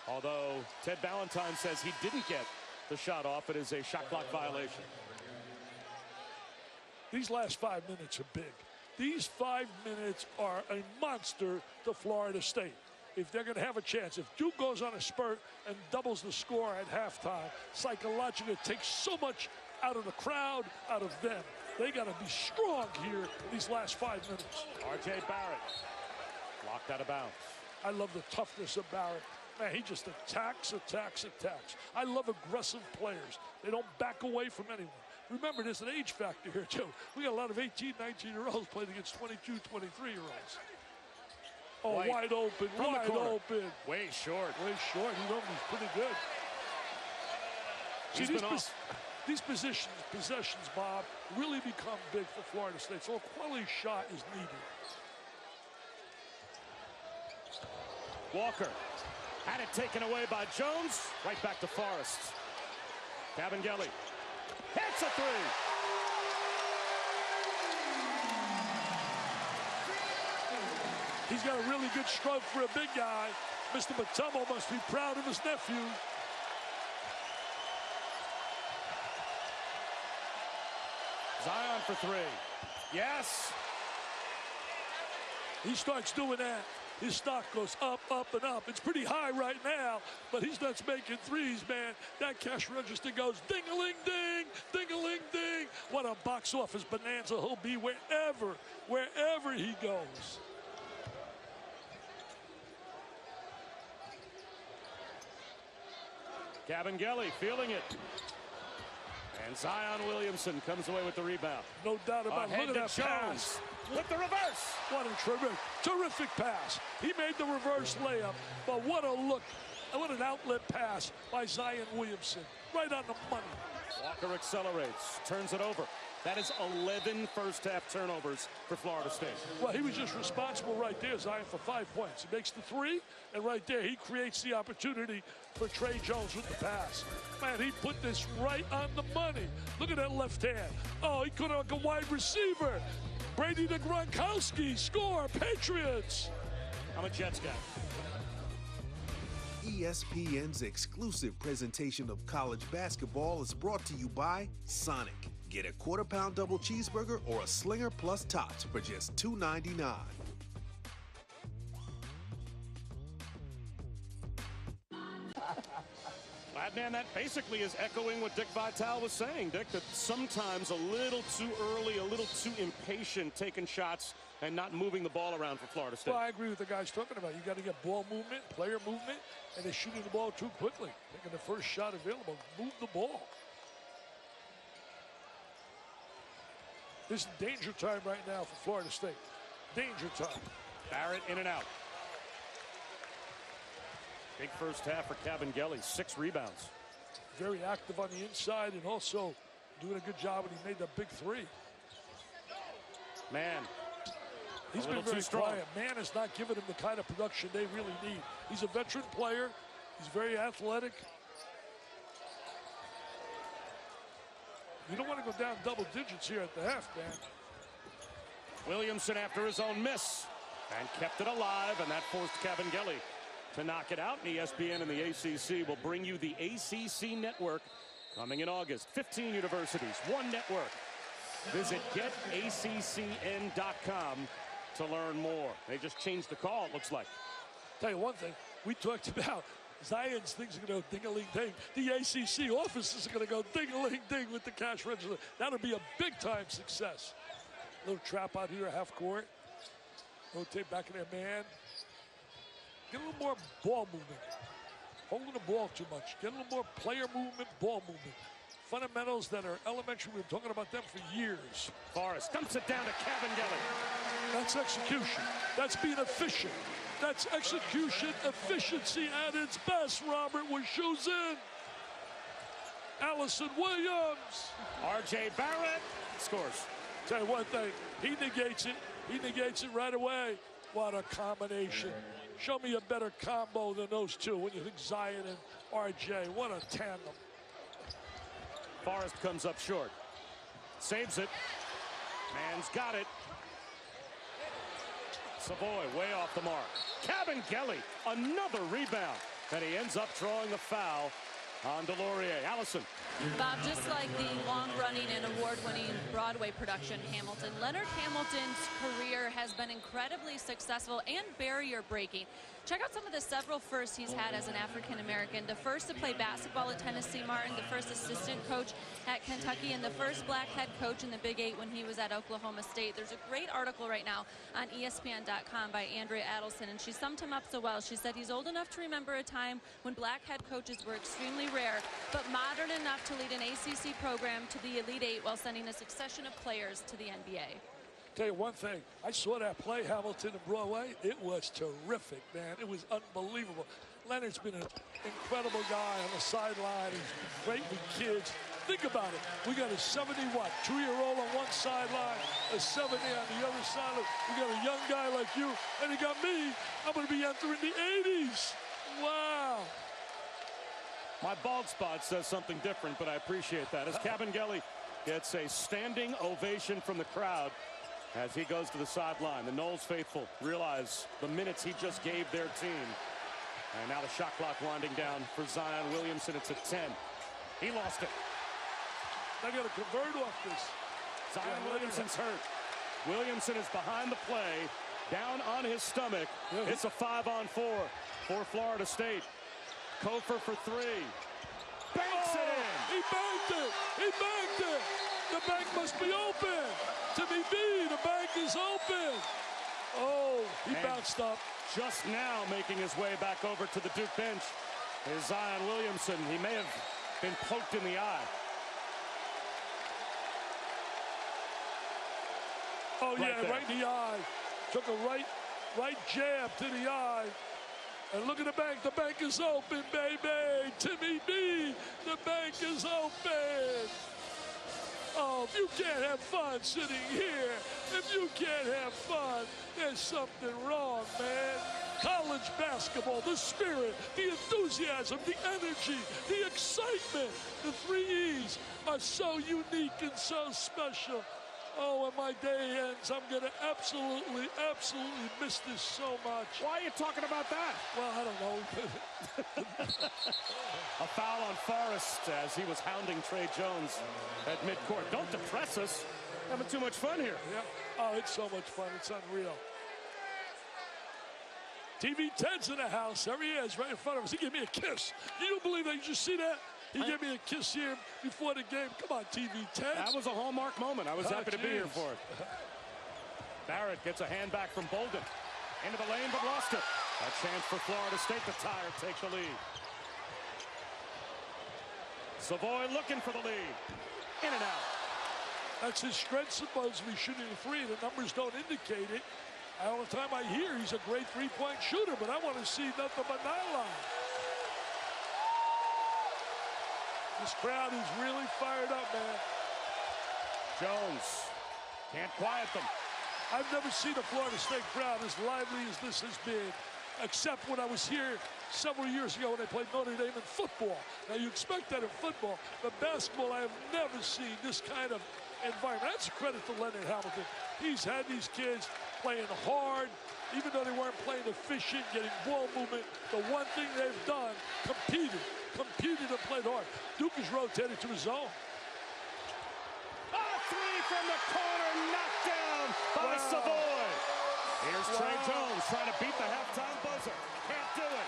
Although Ted Valentine says he didn't get the shot off. It is a shot clock violation. These last 5 minutes are big. These 5 minutes are a monster to Florida State. If they're going to have a chance, if Duke goes on a spurt and doubles the score at halftime, psychologically it takes so much out of the crowd, out of them. They got to be strong here these last 5 minutes. R.J. Barrett locked out of bounds. I love the toughness of Barrett. Man, he just attacks. I love aggressive players. They don't back away from anyone. Remember, there's an age factor here, too. We got a lot of 18, 19-year-olds playing against 22, 23-year-olds. Oh, White wide open, wide open. Way short. Way short. He's pretty good. See, these possessions, Bob, really become big for Florida State. So a quality shot is needed. Walker had it taken away by Jones. Right back to Forrest. Kabengele hits a three. He's got a really good stroke for a big guy. Mr. Mutombo must be proud of his nephew. Zion for three. Yes. He starts doing that. His stock goes up, up, and up. It's pretty high right now, but he starts making threes, man. That cash register goes ding-a-ling-ding, ding-a-ling-ding. What a box office bonanza he'll be wherever he goes. Kabengele feeling it. And Zion Williamson comes away with the rebound. No doubt about it. Look at that pass. With the reverse. What a terrific pass. He made the reverse layup, but what a look. What an outlet pass by Zion Williamson. Right on the money. Walker accelerates, turns it over. That is 11 first-half turnovers for Florida State. Well, he was just responsible right there, Zion, for 5 points. He makes the three, and right there he creates the opportunity for Tre Jones with the pass. Man, he put this right on the money. Look at that left hand. Oh, he could have like a wide receiver. Brady to Gronkowski, score, Patriots. I'm a Jets guy. ESPN's exclusive presentation of college basketball is brought to you by Sonic. Get a quarter-pound double cheeseburger or a Slinger plus tots for just $2.99. Man, that basically is echoing what Dick Vitale was saying, Dick, that sometimes a little too early, a little too impatient taking shots and not moving the ball around for Florida State. Well, I agree with the guys talking about. You got to get ball movement, player movement, and they're shooting the ball too quickly. Taking the first shot available, move the ball. This is danger time right now for Florida State. Danger time. Barrett in and out. Big first half for Kabengele, 6 rebounds. Very active on the inside and also doing a good job when he made that big three. Man, he's been very quiet. Man is not giving him the kind of production they really need. He's a veteran player. He's very athletic. You don't want to go down double digits here at the half, man. Williamson after his own miss and kept it alive, and that forced Kabengele to knock it out. And ESPN and the ACC will bring you the ACC Network coming in August. 15 universities, 1 network. Visit getaccn.com to learn more. They just changed the call, it looks like. Tell you one thing, we talked about Zion's things are going to go ding-a-ling-ding. The ACC offices are going to go ding-a-ling-ding with the cash register. That'll be a big-time success. Little trap out here, half court. Rotate back in there, man. Get a little more ball movement. Holding the ball too much. Get a little more player movement, ball movement. Fundamentals that are elementary. We've been talking about them for years. Forrest dumps it down to Kabengele. That's execution. That's being efficient. That's execution, efficiency at its best, Robert, with shoes in. Allison Williams. R.J. Barrett scores. Tell you one thing, he negates it. He negates it right away. What a combination. Show me a better combo than those two when you think Zion and R.J. What a tandem. Forrest comes up short. Saves it. Man's got it. Savoy way off the mark. Kabengele, another rebound. And he ends up drawing a foul on Delorier. Allison. Bob, just like the long-running and award-winning Broadway production Hamilton, Leonard Hamilton's career has been incredibly successful and barrier-breaking. Check out some of the several firsts he's had as an African-American. The first to play basketball at Tennessee Martin, the first assistant coach at Kentucky, and the first black head coach in the Big 8 when he was at Oklahoma State. There's a great article right now on ESPN.com by Andrea Adelson, and she summed him up so well. She said he's old enough to remember a time when black head coaches were extremely rare, but modern enough to lead an ACC program to the Elite 8 while sending a succession of players to the NBA. Tell you one thing, I saw that play, Hamilton and Broadway. It was terrific, man. It was unbelievable. Leonard's been an incredible guy on the sideline. He's been great with kids. Think about it. We got a 70-2-year-old on one sideline, a 7 on the other side. We got a young guy like you, and you got me. I'm going to be entering the 80s. Wow. My bald spot says something different, but I appreciate that. As Kabengele gets a standing ovation from the crowd as he goes to the sideline. The Noles faithful realize the minutes he just gave their team. And now the shot clock winding down for Zion Williamson. It's at 10. He lost it. They got to convert off this. Zion Williamson's hurt. Williamson is behind the play, down on his stomach. It's a 5-on-4 for Florida State. Kofor for 3. Banks it in. He banked it. He banked it. The bank must be open. Timmy B, the bank is open. Oh, he bounced up. Just now making his way back over to the Duke bench is Zion Williamson. He may have been poked in the eye. Oh, yeah, right in the eye. Took a right jab to the eye. And look at the bank. The bank is open, baby. Timmy B, the bank is open. Oh, if you can't have fun sitting here, if you can't have fun, there's something wrong, man. College basketball, the spirit, the enthusiasm, the energy, the excitement, the 3 E's are so unique and so special. Oh, when my day ends, I'm going to absolutely miss this so much. Why are you talking about that? Well, I don't know. A foul on Forrest as he was hounding Trey Jones at midcourt. Don't depress us. Having too much fun here. Yeah. Oh, it's so much fun. It's unreal. TV Ted's in the house. There he is, right in front of us. He gave me a kiss. You don't believe that? You just see that? He gave me a kiss here before the game. Come on, TV Ted. That was a hallmark moment. I was happy to be here for it. Barrett gets a hand back from Bolden. Into the lane, but lost it. A chance for Florida State to tie or take the lead. Savoy looking for the lead. In and out. That's his strength, supposedly, shooting the 3. The numbers don't indicate it. All the time I hear he's a great three-point shooter, but I want to see nothing but nylon. This crowd is really fired up, man. Jones can't quiet them. I've never seen a Florida State crowd as lively as this has been, except when I was here several years ago when they played Notre Dame in football. Now, you expect that in football, but basketball, I have never seen this kind of environment. That's a credit to Leonard Hamilton. He's had these kids playing hard, even though they weren't playing efficient, getting ball movement. The one thing they've done, competed and played hard. Duke is rotated to his zone. A 3 from the corner, knocked down by Savoy. Here's Trey Jones trying to beat the halftime buzzer. Can't do it.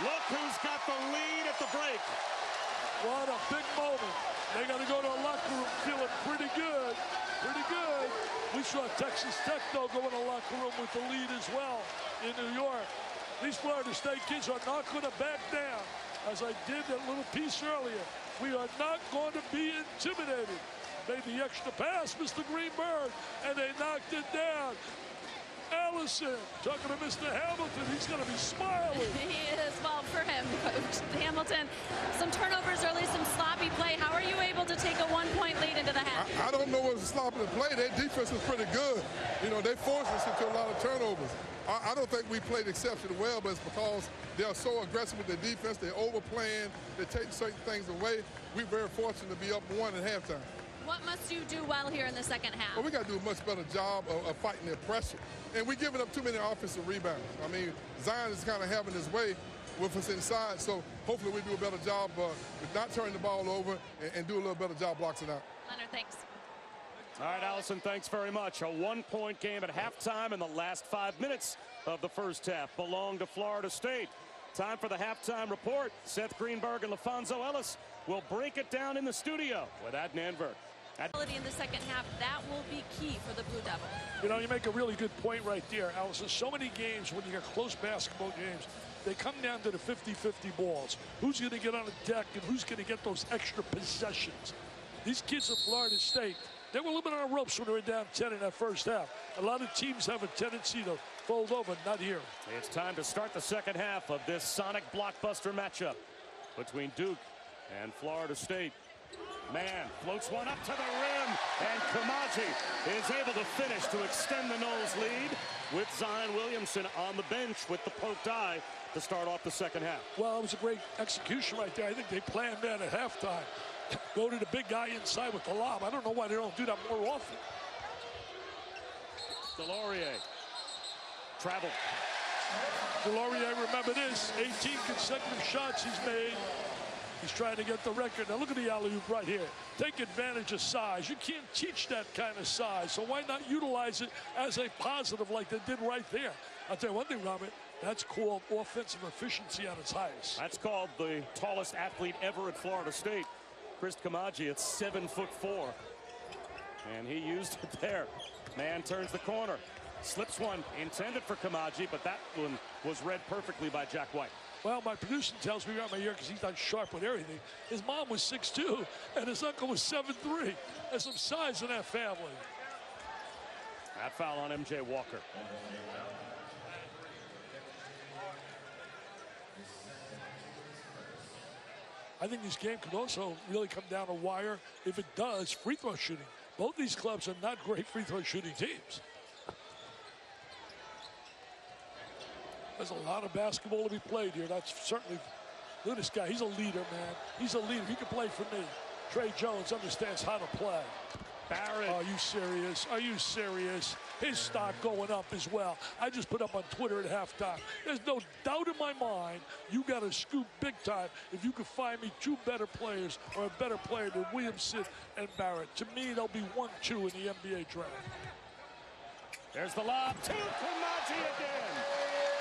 Look who's got the lead at the break. What a big moment. They got to go to a locker room feeling pretty good. Pretty good. We saw Texas Tech, though, go in a locker room with the lead as well in New York. These Florida State kids are not going to back down. As I did that little piece earlier, we are not going to be intimidated. Made the extra pass, Mr. Greenberg, and they knocked it down. Allison, talking to Mr. Hamilton, he's going to be smiling. He is, well, for him, Coach Hamilton. Some turnovers early, some sloppy play. How are you able to take a 1-point lead into the half? I don't know what's sloppy play. Their defense is pretty good. You know, they forced us into a lot of turnovers. I don't think we played exceptionally well, but it's because they are so aggressive with their defense. They're overplaying. They take certain things away. We're very fortunate to be up 1 at halftime. What must you do well here in the second half? Well, we got to do a much better job of fighting their pressure. And we're giving up too many offensive rebounds. I mean, Zion is kind of having his way with us inside, so hopefully we do a better job with not turning the ball over and do a little better job blocking out. Leonard, thanks. All right, Allison, thanks very much. A 1-point game at halftime, and the last 5 minutes of the first half belong to Florida State. Time for the halftime report. Seth Greenberg and LaFonso Ellis will break it down in the studio with Adnan Virk. In the second half, that will be key for the Blue Devils. You know, you make a really good point right there, Allison. So many games, when you get close basketball games, they come down to the 50-50 balls. Who's going to get on the deck and who's going to get those extra possessions? These kids at Florida State, they were a little bit on the ropes when they were down 10 in that first half. A lot of teams have a tendency to fold over, not here. It's time to start the second half of this Sonic blockbuster matchup between Duke and Florida State. Man floats one up to the rim, and Kamaji is able to finish to extend the Noles lead with Zion Williamson on the bench with the poked eye to start off the second half. Well, it was a great execution right there. I think they planned that at halftime. Go to the big guy inside with the lob. I don't know why they don't do that more often. Delorier. Travel. Delorier, remember this, 18 consecutive shots he's made. He's trying to get the record. Now look at the alley-oop right here. Take advantage of size. You can't teach that kind of size, so why not utilize it as a positive like they did right there? I'll tell you one thing, Robert, that's called offensive efficiency at its highest. That's called the tallest athlete ever at Florida State. Chris Kamaji at 7'4", and he used it there. Man turns the corner, slips one intended for Kamaji, but that one was read perfectly by Jack White. Well, my producer tells me around my ear, because he's not sharp with everything, his mom was 6'2", and his uncle was 7'3". There's some size in that family. That foul on M.J. Walker. I think this game could also really come down to wire. If it does, free throw shooting. Both these clubs are not great free throw shooting teams. There's a lot of basketball to be played here. That's certainly, look at this guy. He's a leader, man. He's a leader. He can play for me. Trey Jones understands how to play. Barrett. Are you serious? Are you serious? His stock going up as well. I just put up on Twitter at halftime. There's no doubt in my mind you got to scoop big time if you could find me two better players or a better player than Williamson and Barrett. To me, they'll be 1-2 in the NBA draft. There's the lob to Kamaji again.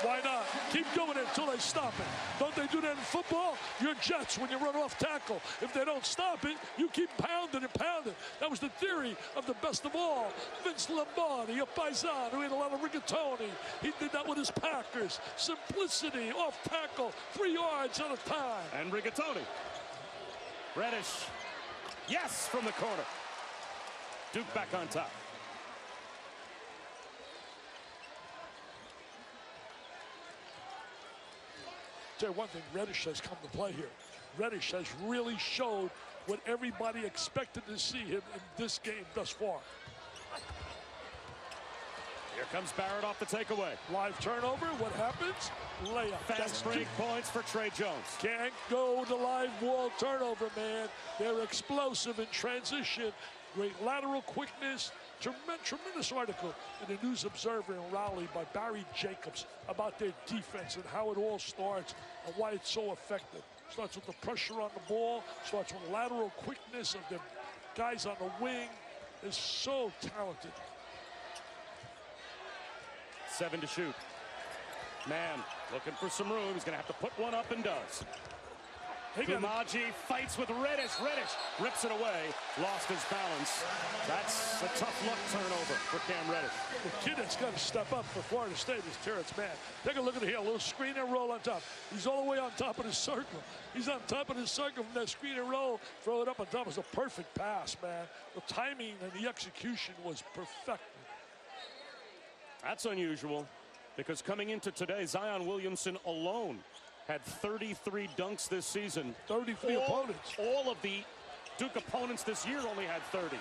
Why not? Keep doing it until they stop it. Don't they do that in football? You're Jets when you run off tackle. If they don't stop it, you keep pounding and pounding. That was the theory of the best of all. Vince Lombardi, a paisan who ate a lot of rigatoni. He did that with his Packers. Simplicity, off tackle, 3 yards at a time. And rigatoni. Reddish. Yes, from the corner. Duke back on top. Tell you one thing, Reddish has come to play here. Reddish has really showed what everybody expected to see him in this game thus far. Here comes Barrett off the takeaway. Live turnover, what happens? Layup. Fast break points for Trey Jones. Can't go the live ball turnover, man. They're explosive in transition. Great lateral quickness. Tremendous article in the News Observer in Raleigh by Barry Jacobs about their defense and how it all starts and why it's so effective. Starts with the pressure on the ball, starts with lateral quickness of the guys on the wing. They're so talented. 7 to shoot. Man looking for some room. He's going to have to put one up and does. Kamaji fights with Reddish. Reddish rips it away. Lost his balance. That's a tough luck turnover for Cam Reddish. The kid that's got to step up for Florida State is Terrence Mann. Take a look at it here. A little screen and roll on top. He's all the way on top of the circle. He's on top of the circle from that screen and roll. Throw it up on top. It was a perfect pass, man. The timing and the execution was perfected. That's unusual because coming into today, Zion Williamson alone had 33 dunks this season. 33 opponents. All of the Duke opponents this year only had 30.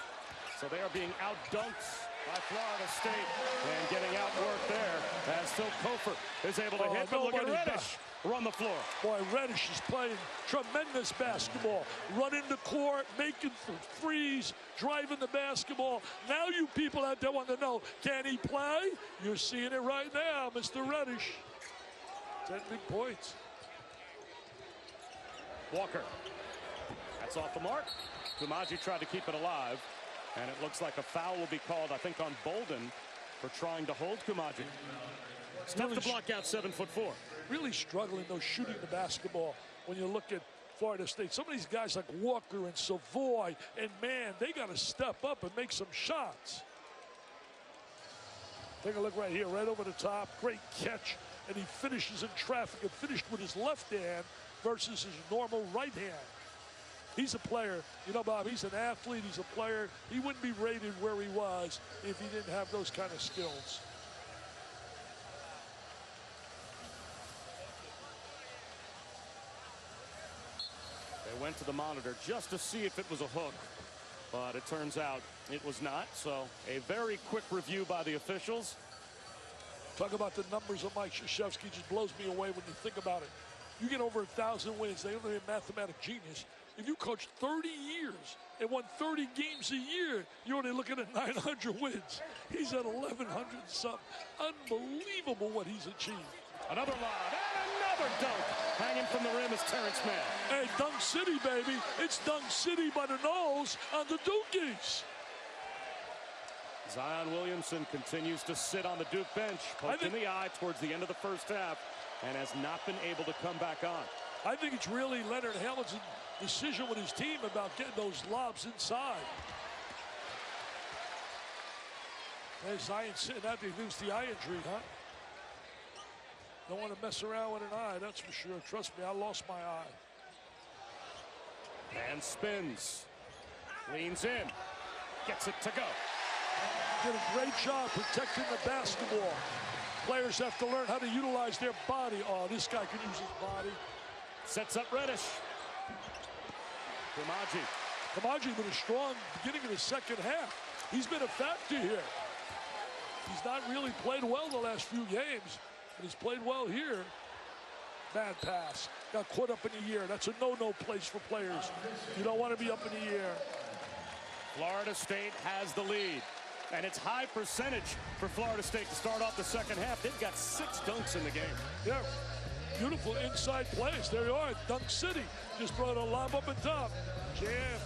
So they are being out-dunked by Florida State. And getting outworked there as Phil Kofor is able to hit. But look at Reddish run the floor. Boy, Reddish is playing tremendous basketball. Running the court, making threes, driving the basketball. Now you people out there want to know, can he play? You're seeing it right now, Mr. Reddish. 10 big points. Walker. That's off the mark. Kamaji tried to keep it alive. And it looks like a foul will be called, I think, on Bolden for trying to hold Kamaji. It's tough to block out 7'4". Really struggling, though, shooting the basketball when you look at Florida State. Some of these guys like Walker and Savoy, and man, they got to step up and make some shots. Take a look right here, right over the top. Great catch. And he finishes in traffic and finished with his left hand versus his normal right hand. He's a player. You know, Bob, he's an athlete. He's a player. He wouldn't be rated where he was if he didn't have those kind of skills. They They went to the monitor just to see if it was a hook, but it turns out it was not. So a very quick review by the officials. Talk about the numbers of Mike Krzyzewski, just blows me away when you think about it. You get over 1,000 wins. They're a mathematic genius. If you coach 30 years and won 30 games a year, you're only looking at 900 wins. He's at 1,100 something. Unbelievable what he's achieved. Another lob and another dunk. Hanging from the rim is Terrence Mann. Hey, Dunk City, baby. It's Dunk City by the nose on the Dukies. Zion Williamson continues to sit on the Duke bench, poked in the eye towards the end of the first half, and has not been able to come back on. I think it's really Leonard Hamilton's decision with his team about getting those lobs inside. There's Zion sitting out there, lose the eye injury, huh? Don't want to mess around with an eye, that's for sure. Trust me, I lost my eye. And spins. Leans in. Gets it to go. Did a great job protecting the basketball. Players have to learn how to utilize their body. Oh, this guy can use his body. Sets up Reddish. Kamaji. Kamaji with a strong beginning of the second half. He's been a factor here. He's not really played well the last few games, but he's played well here. Bad pass. Got caught up in the air. That's a no-no place for players. You don't want to be up in the air. Florida State has the lead. And it's high percentage for Florida State to start off the second half. They've got 6 dunks in the game. Yeah, beautiful inside plays. There you are, Dunk City. Just brought a lob up and top. Jam,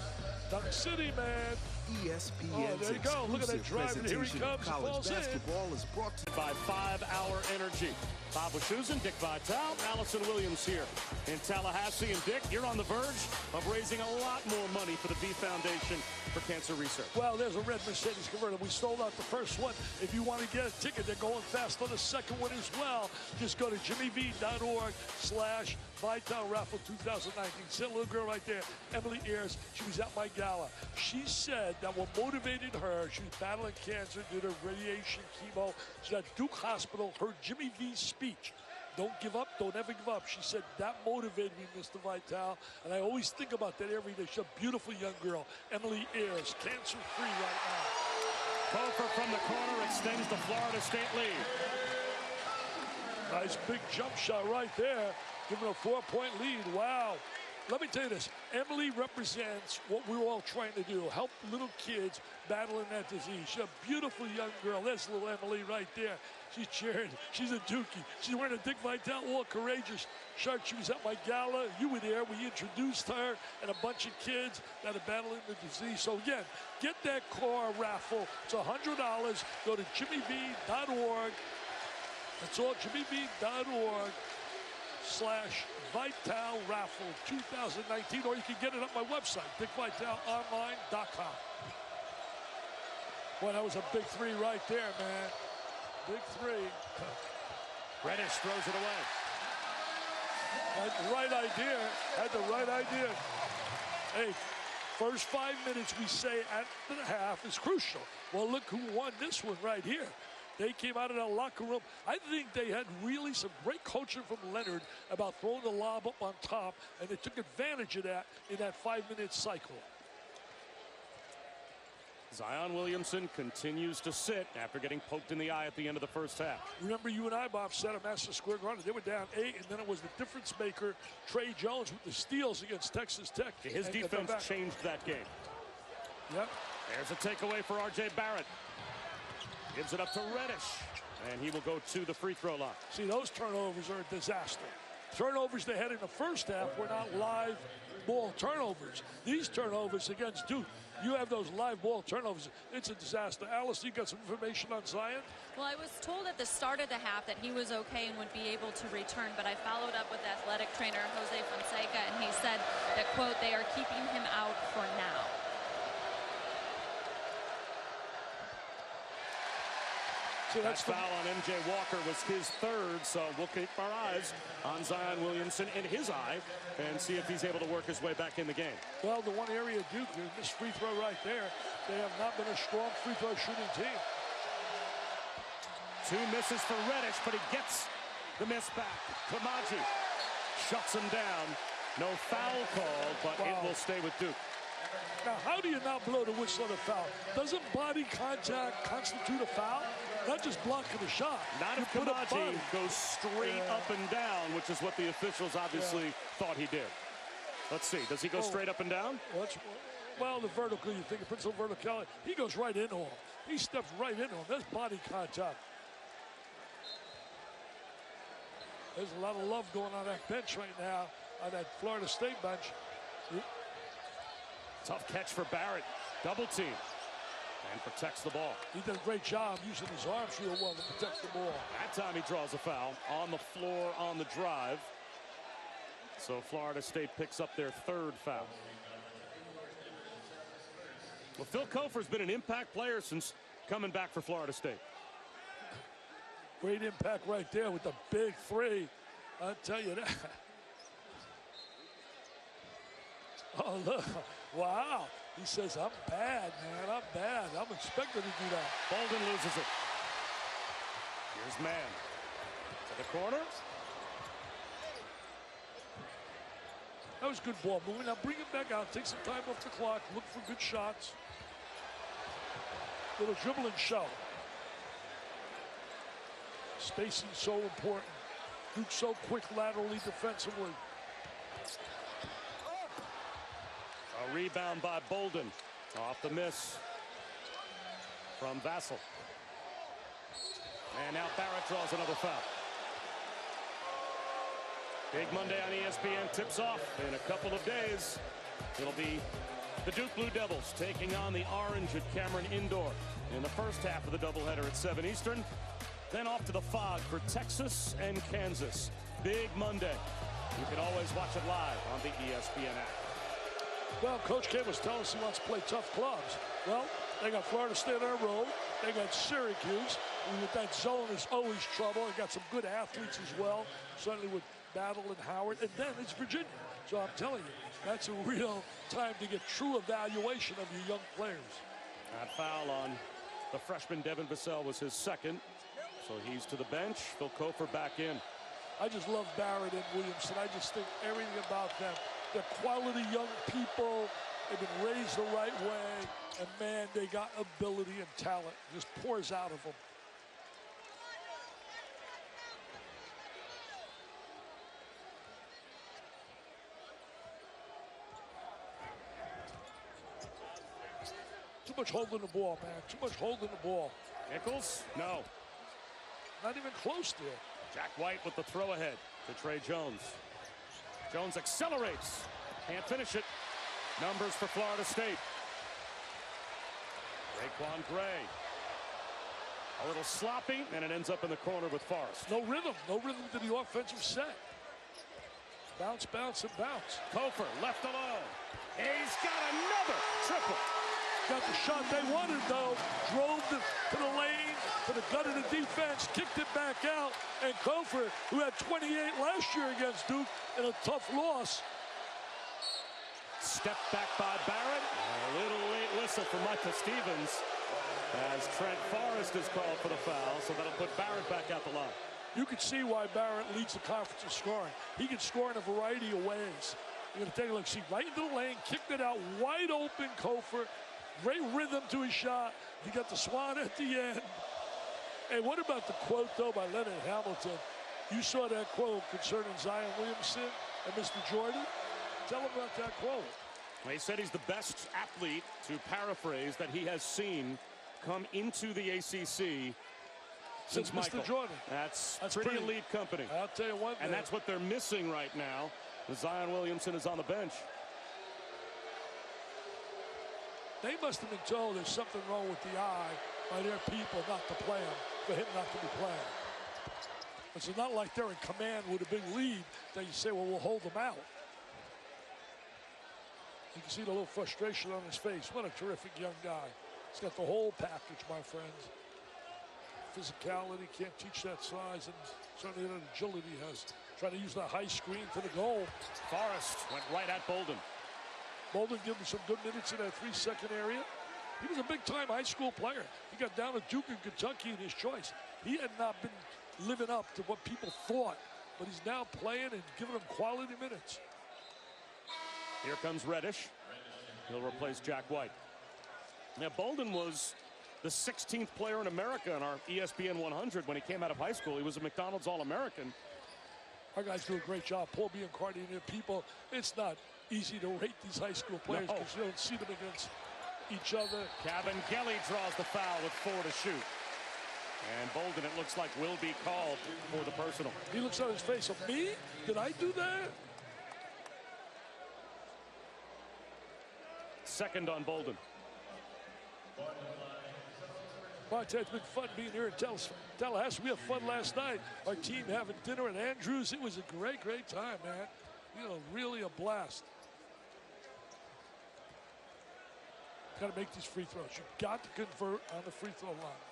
Dunk City, man. ESPN's there you go. Look at that drive, and here he presentation of comes. college Ball's in. basketball is brought to you by 5 Hour Energy. Bob Wischusen, Dick Vitale, Allison Williams here in Tallahassee. And Dick, you're on the verge of raising a lot more money for the V Foundation for Cancer Research. Well, there's a red Mercedes convertible. We sold out the first one. If you want to get a ticket, they're going fast on the second one as well. Just go to jimmyv.org/Vitale Raffle 2019. See a little girl right there, Emily Ayers. She was at my gala. She said that what motivated her, she was battling cancer, did her radiation, chemo. She's at Duke Hospital. Heard Jimmy V's speech. Don't give up, don't ever give up. She said, that motivated me, Mr. Vitale. And I always think about that every day. She's a beautiful young girl, Emily Ayers, cancer-free right now. Cofer from the corner extends the Florida State lead. Nice big jump shot right there, giving a 4-point lead. Wow. Let me tell you this, Emily represents what we're all trying to do, help little kids battling that disease. She's a beautiful young girl. There's little Emily right there. She's cheering. She's a Dookie. She's wearing a Dick Vitale All Courageous shirt. She was at my gala. You were there. We introduced her and a bunch of kids that are battling the disease. So again, get that car raffle. It's $100. Go to jimmyv.org. That's all, jimmyv.org/Vitale Raffle 2019, or you can get it on my website, dickvitaleonline.com. Boy, that was a big 3 right there, man. Big 3. Reddish throws it away. Had the right idea. Had the right idea. Hey, first 5 minutes we say at the half is crucial. Well, look who won this one right here. They came out of the locker room. I think they had really some great coaching from Leonard about throwing the lob up on top, and they took advantage of that in that 5-minute cycle. Zion Williamson continues to sit after getting poked in the eye at the end of the first half. Remember, you and I, Bob, sat at Madison Square Garden. They were down 8, and then it was the difference maker, Trey Jones, with the steals against Texas Tech. His defense changed that game. Yep. There's a takeaway for R.J. Barrett. Gives it up to Reddish, and he will go to the free throw line. See, those turnovers are a disaster. Turnovers they had in the first half were not live ball turnovers. These turnovers against Duke, you have those live ball turnovers. It's a disaster. Alice, you got some information on Zion? Well, I was told at the start of the half that he was okay and would be able to return, but I followed up with athletic trainer Jose Fonseca, and he said that, quote, they are keeping him out for now. So that foul on M.J. Walker was his 3rd, so we'll keep our eyes on Zion Williamson in his eye and see if he's able to work his way back in the game. Well, the one area Duke, this free throw right there, they have not been a strong free throw shooting team. 2 misses for Reddish, but he gets the miss back. Kamaji shuts him down. No foul called, but it will stay with Duke. Now, how do you not blow the whistle on a foul? Doesn't body contact constitute a foul? Not just blocking the shot. Not if Kamaji goes straight up and down, which is what the officials obviously thought he did. Let's see. Does he go straight up and down? Well, the vertical, you think of principal verticality. He goes right into him. He steps right into him. That's body contact. There's a lot of love going on that bench right now, on that Florida State bench. Tough catch for Barrett. Double team. And protects the ball. He does a great job using his arms real well to protect the ball. That time he draws a foul on the floor on the drive. So Florida State picks up their third foul. Well, Phil Cofer's been an impact player since coming back for Florida State. Great impact right there with the big three. I'll tell you that. Oh, look. Wow. He says, I'm bad, man. I'm bad. I'm expected to do that. Bolden loses it. Here's Mann. To the corner. That was good ball moving. Now bring him back out. Take some time off the clock. Look for good shots. Little dribbling show. Spacing so important. Duke so quick laterally defensively. A rebound by Bolden. Off the miss from Vassell. And now Barrett draws another foul. Big Monday on ESPN tips off in a couple of days. It'll be the Duke Blue Devils taking on the Orange at Cameron Indoor in the first half of the doubleheader at 7 Eastern. Then off to the Fog for Texas and Kansas. Big Monday. You can always watch it live on the ESPN app. Well, Coach K was telling us he wants to play tough clubs. Well, they got Florida State on the road. They got Syracuse. And with that zone, there's always trouble. They got some good athletes as well, certainly with Battle and Howard. And then it's Virginia. So I'm telling you, that's a real time to get true evaluation of your young players. That foul on the freshman Devin Vassell was his second. So he's to the bench. Phil Cofer back in. I just love Barrett and Williamson. I just think everything about them. They're quality young people. They've been raised the right way. And, man, they got ability and talent. It just pours out of them. Too much holding the ball, man. Too much holding the ball. Nichols? No. Not even close to it. Jack White with the throw ahead to Trey Jones. Jones accelerates. Can't finish it. Numbers for Florida State. Raekwon Gray. A little sloppy, and it ends up in the corner with Forrest. No rhythm. No rhythm to the offensive set. Bounce, bounce, and bounce. Cofer left alone. He's got another triple. Got the shot they wanted, though. Drove to the lane, to the gut of the defense, kicked it back out. And Cofer, who had 28 last year against Duke in a tough loss. Step back by Barrett. A little late whistle for Michael Stevens as Trent Forrest is called for the foul, so that'll put Barrett back out the line. You can see why Barrett leads the conference in scoring. He can score in a variety of ways. You're going to take a look. See, right into the lane, kicked it out, wide open Cofer. Great rhythm to his shot. He got the swan at the end. Hey, what about the quote, though, by Leonard Hamilton? You saw that quote concerning Zion Williamson and Mr. Jordan. Tell him about that quote. Well, he said he's the best athlete, to paraphrase, that he has seen come into the ACC since Michael. Mr. Jordan. That's pretty elite company. I'll tell you one thing. And that's what they're missing right now. Zion Williamson is on the bench. They must have been told there's something wrong with the eye by their people not to play him, for him not to be playing. It's not like they're in command with a big lead that you say, well, we'll hold them out. You can see the little frustration on his face. What a terrific young guy. He's got the whole package, my friends. Physicality, can't teach that size, and certainly that agility he has. Trying to use that high screen for the goal. Forrest went right at Bolden. Bolden gave him some good minutes in that 3-second area. He was a big-time high school player. He got down to Duke in Kentucky in his choice. He had not been living up to what people thought, but he's now playing and giving them quality minutes. Here comes Reddish. He'll replace Jack White. Now, Bolden was the 16th player in America on our ESPN 100 when he came out of high school. He was a McDonald's All-American. Our guys do a great job. Paul Biancardi and their people, it's not easy to rate these high school players because you don't see them against each other. Kabengele draws the foul with 4 to shoot. And Bolden, it looks like, will be called for the personal. He looks on his face of me? Did I do that? Second on Bolden. Monte, it's been fun being here in Tallahassee. We had fun last night. Our team having dinner at Andrews. It was a great, great time, man. You know, really a blast. Got to make these free throws. You've got to convert on the free throw line.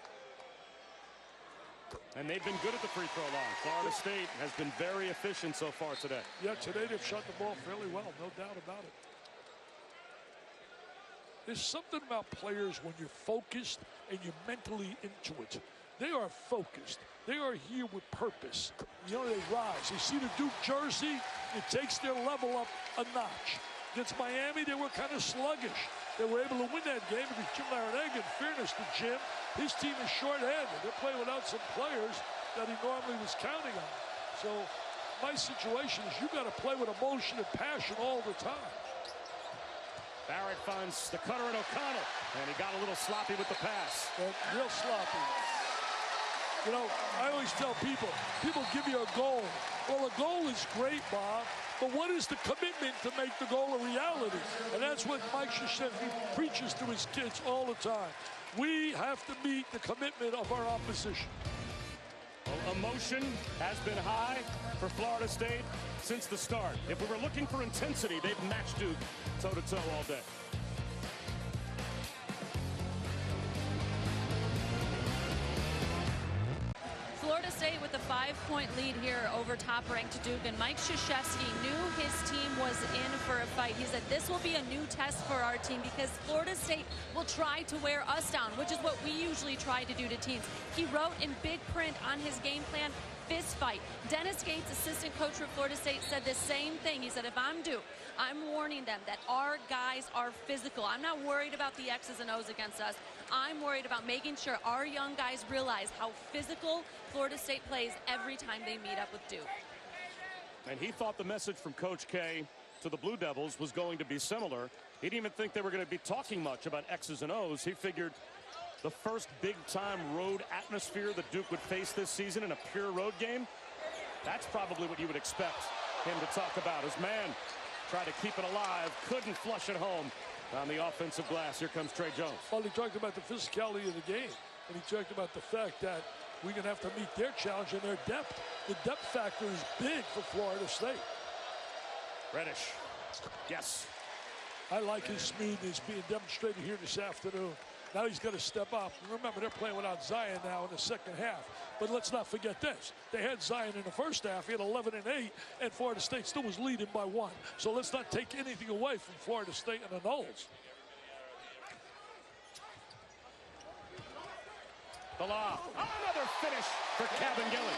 And they've been good at the free throw line. Florida State has been very efficient so far today. Yeah, today they've shot the ball fairly well, no doubt about it. There's something about players when you're focused and you're mentally into it. They are focused. They are here with purpose. You know, they rise. They see the Duke jersey, it takes their level up a notch. Against Miami, they were kind of sluggish. They were able to win that game because Jim Larrañaga, in fairness to Jim, his team is short-handed. They're playing without some players that he normally was counting on. So my situation is you got to play with emotion and passion all the time. Barrett finds the cutter in O'Connell, and he got a little sloppy with the pass. Real sloppy. You know, I always tell people give you a goal. Well, a goal is great, Bob, but what is the commitment to make the goal a reality? And that's what Mike Krzyzewski preaches to his kids all the time. We have to meet the commitment of our opposition. Well, emotion has been high for Florida State since the start. If we were looking for intensity, they've matched Duke toe-to-toe all day. Florida State with a 5-point lead here over top-ranked Duke, and Mike Krzyzewski knew his team was in for a fight. He said this will be a new test for our team because Florida State will try to wear us down, which is what we usually try to do to teams. He wrote in big print on his game plan, fist fight. Dennis Gates, assistant coach for Florida State, said the same thing. He said, if I'm Duke, I'm warning them that our guys are physical. I'm not worried about the X's and O's against us. I'm worried about making sure our young guys realize how physical Florida State plays every time they meet up with Duke. And he thought the message from Coach K to the Blue Devils was going to be similar. He didn't even think they were going to be talking much about X's and O's. He figured the first big-time road atmosphere that Duke would face this season in a pure road game, that's probably what you would expect him to talk about. His man tried to keep it alive, couldn't flush it home on the offensive glass. Here comes Trey Jones. Well, he talked about the physicality of the game, and he talked about the fact that we're going to have to meet their challenge and their depth. The depth factor is big for Florida State. Reddish. Yes. I like his smoothness being demonstrated here this afternoon. Now he's got to step up. Remember, they're playing without Zion now in the second half. But let's not forget this. They had Zion in the first half. He had 11 and 8, and Florida State still was leading by 1. So let's not take anything away from Florida State and the Noles. The lob. Another finish for Kabengele.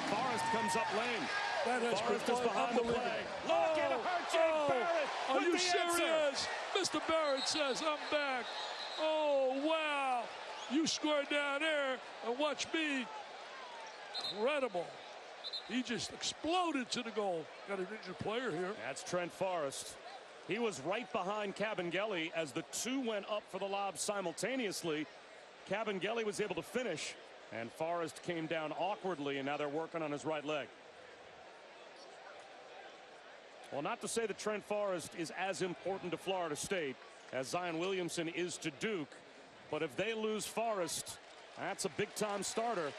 Forrest comes up lane. That has Forrest been is behind the play. Look at R.J. Barrett. Are you with the answer. serious? Mr. Barrett says, I'm back. Oh, wow. You scored down there, and watch me. Incredible. He just exploded to the goal. Got an injured player here. That's Trent Forrest. He was right behind Kabengele as the two went up for the lob simultaneously. Kabengele was able to finish, and Forrest came down awkwardly, and now they're working on his right leg. Well, not to say that Trent Forrest is as important to Florida State as Zion Williamson is to Duke, but if they lose Forrest, that's a big-time starter.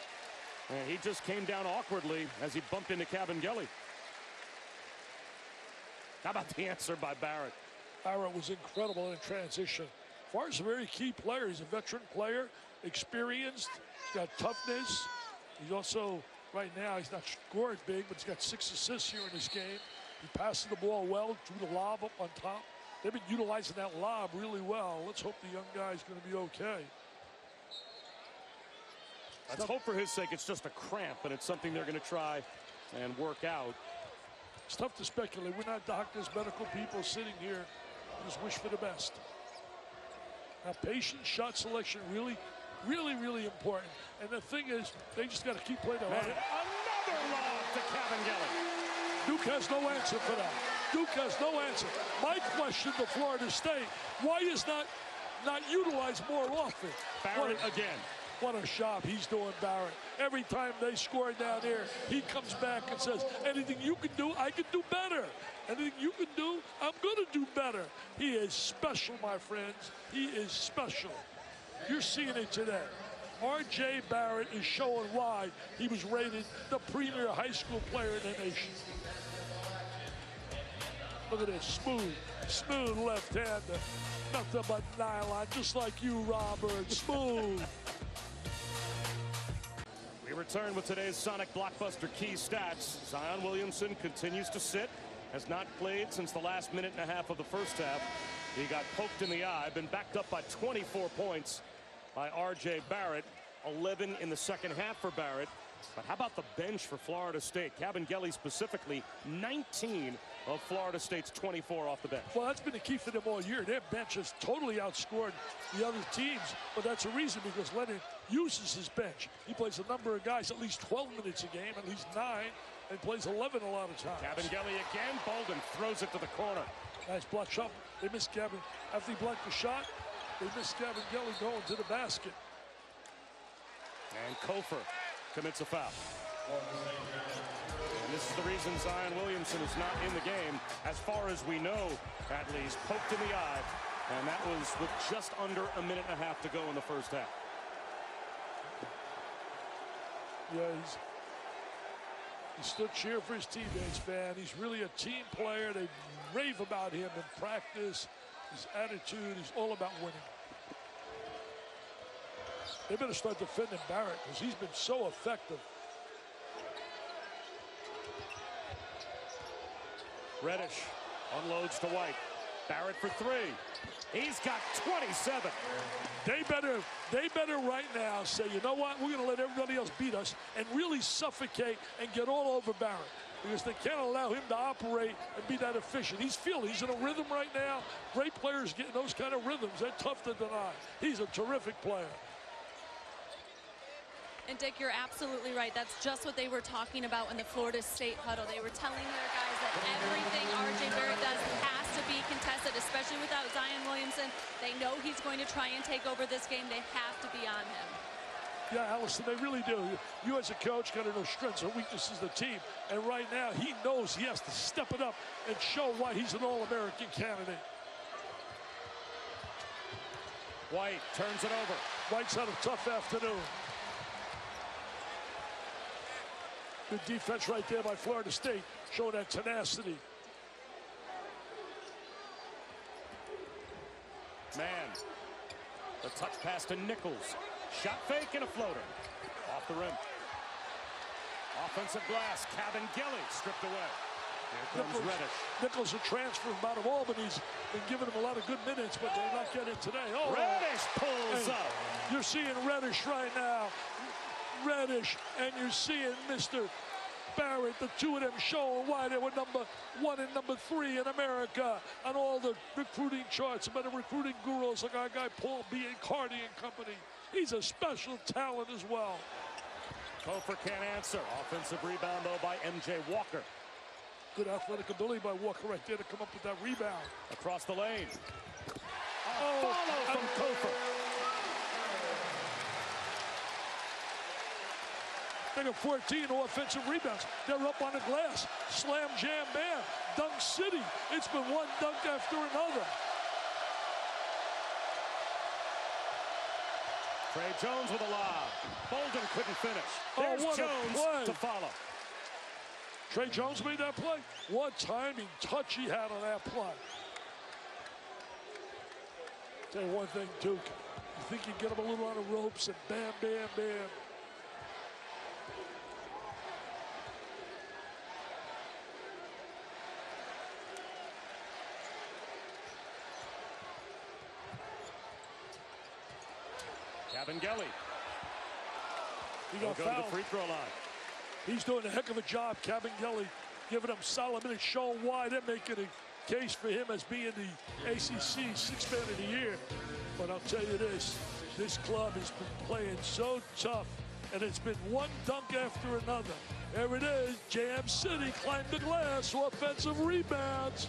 And he just came down awkwardly as he bumped into Kabengele. How about the answer by Barrett? Barrett was incredible in transition. Forrest is a very key player. He's a veteran player, experienced. He's got toughness. He's also, right now, he's not scored big, but he's got 6 assists here in this game. He passes the ball well, drew the lob up on top. They've been utilizing that lob really well. Let's hope the young guy's going to be okay. Let's hope for his sake it's just a cramp, and it's something they're going to try and work out. It's tough to speculate. We're not doctors, medical people sitting here. Just wish for the best. Now, patient shot selection, really important. And the thing is, they just got to keep playing their Another lob to Cabangeli. Duke has no answer for that. Duke has no answer. My question to Florida State, why is not utilized more often? Barrett again. What a job he's doing, Barrett. Every time they score down there, he comes back and says, anything you can do, I can do better. Anything you can do, I'm going to do better. He is special, my friends. He is special. You're seeing it today. R.J. Barrett is showing why he was rated the premier high school player in the nation. Look at this, smooth left-hander. Nothing but nylon, just like you, Robert. Smooth. We return with today's Sonic Blockbuster key stats. Zion Williamson continues to sit, has not played since the last minute and a half of the first half. He got poked in the eye, been backed up by 24 points by R.J. Barrett, 11 in the second half for Barrett. But how about the bench for Florida State? Cabangeli specifically, 19 of Florida State's 24 off the bench. Well, that's been the key for them all year. Their bench has totally outscored the other teams, but that's a reason because Leonard uses his bench. He plays a number of guys, at least 12 minutes a game, at least 9, and plays 11 a lot of times. Cabangeli again. Bolden throws it to the corner. Nice block shot. They missed Gavin. After he blocked the shot, they missed Cabangeli going to the basket. And Kofor commits a foul. And this is the reason Zion Williamson is not in the game, as far as we know, at least, poked in the eye. And that was with just under a minute and a half to go in the first half. Yeah, he stood cheering for his teammates, man. He's really a team player. They rave about him in practice. His attitude, he's all about winning. They better start defending Barrett because he's been so effective. Reddish unloads to White. Barrett for three. He's got 27. They better right now say, you know what, we're going to let everybody else beat us and really suffocate and get all over Barrett because they can't allow him to operate and be that efficient. He's in a rhythm right now. Great players get in those kind of rhythms. They're tough to deny. He's a terrific player. And Dick, you're absolutely right. That's just what they were talking about in the Florida State huddle. They were telling their guys that everything R.J. Barrett does has to be contested, especially without Zion Williamson. They know he's going to try and take over this game. They have to be on him. Yeah, Allison, they really do. You as a coach got to know strengths and weaknesses of the team. And right now, he knows he has to step it up and show why he's an All-American candidate. White turns it over. White's had a tough afternoon. Good defense right there by Florida State, showing that tenacity. Man, the touch pass to Nichols. Shot fake and a floater. Off the rim. Offensive glass. Cabangeli stripped away. Here comes Reddish. Nichols, a transfer out of Albany's, been giving him a lot of good minutes, but they're not getting it today. Oh, Reddish pulls up. You're seeing Reddish right now. Reddish, and you're seeing Mr. Barrett, the two of them showing why they were number 1 and number 3 in America on all the recruiting charts, about the recruiting gurus like our guy Paul B. and Cardi and company. He's a special talent as well. Kofor can't answer. Offensive rebound, though, by M.J. Walker. Good athletic ability by Walker right there to come up with that rebound. Across the lane. Follow from Kofor. They got 14 offensive rebounds. They're up on the glass. Slam, jam, bam. Dunk city. It's been one dunk after another. Trey Jones with a lob. Bolden couldn't finish. There's Jones to follow. Trey Jones made that play. What timing touch he had on that play. Tell you one thing, Duke. You think you get him a little on the ropes and bam, bam, bam. Cabangeli. He got fouled. fouled. To the free throw line. He's doing a heck of a job, Cabangeli, giving him solid minutes, showing why they're making a case for him as being the ACC Sixth Man of the Year. But I'll tell you this club has been playing so tough, and it's been one dunk after another. There it is, Jam City climbed the glass, offensive rebounds.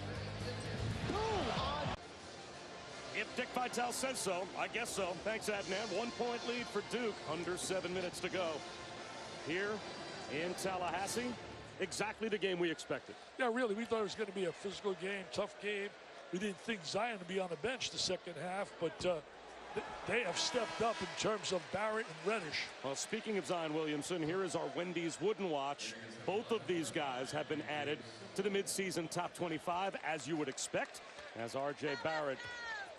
If Dick Vitale says so, I guess so. Thanks, Adnan. 1 point lead for Duke, under 7 minutes to go. Here in Tallahassee, exactly the game we expected. Yeah, really, we thought it was going to be a physical game, tough game. We didn't think Zion would be on the bench the second half, but they have stepped up in terms of Barrett and Reddish. Well, speaking of Zion Williamson, here is our Wendy's Wooden Watch. Both of these guys have been added to the midseason top 25, as you would expect, as R.J. Barrett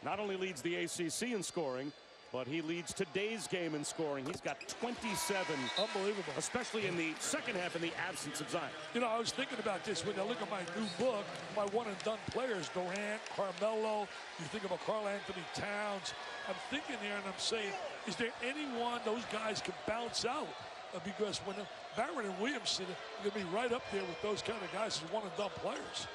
not only leads the ACC in scoring, but he leads today's game in scoring. He's got 27. Unbelievable. Especially in the second half in the absence of Zion. You know, I was thinking about this when I look at my new book, my one-and-done players, Durant, Carmelo, you think about Karl Anthony Towns. I'm thinking there and I'm saying, is there anyone those guys can bounce out? Because when Barrett and Williamson are going to be right up there with those kind of guys as one-and-done players.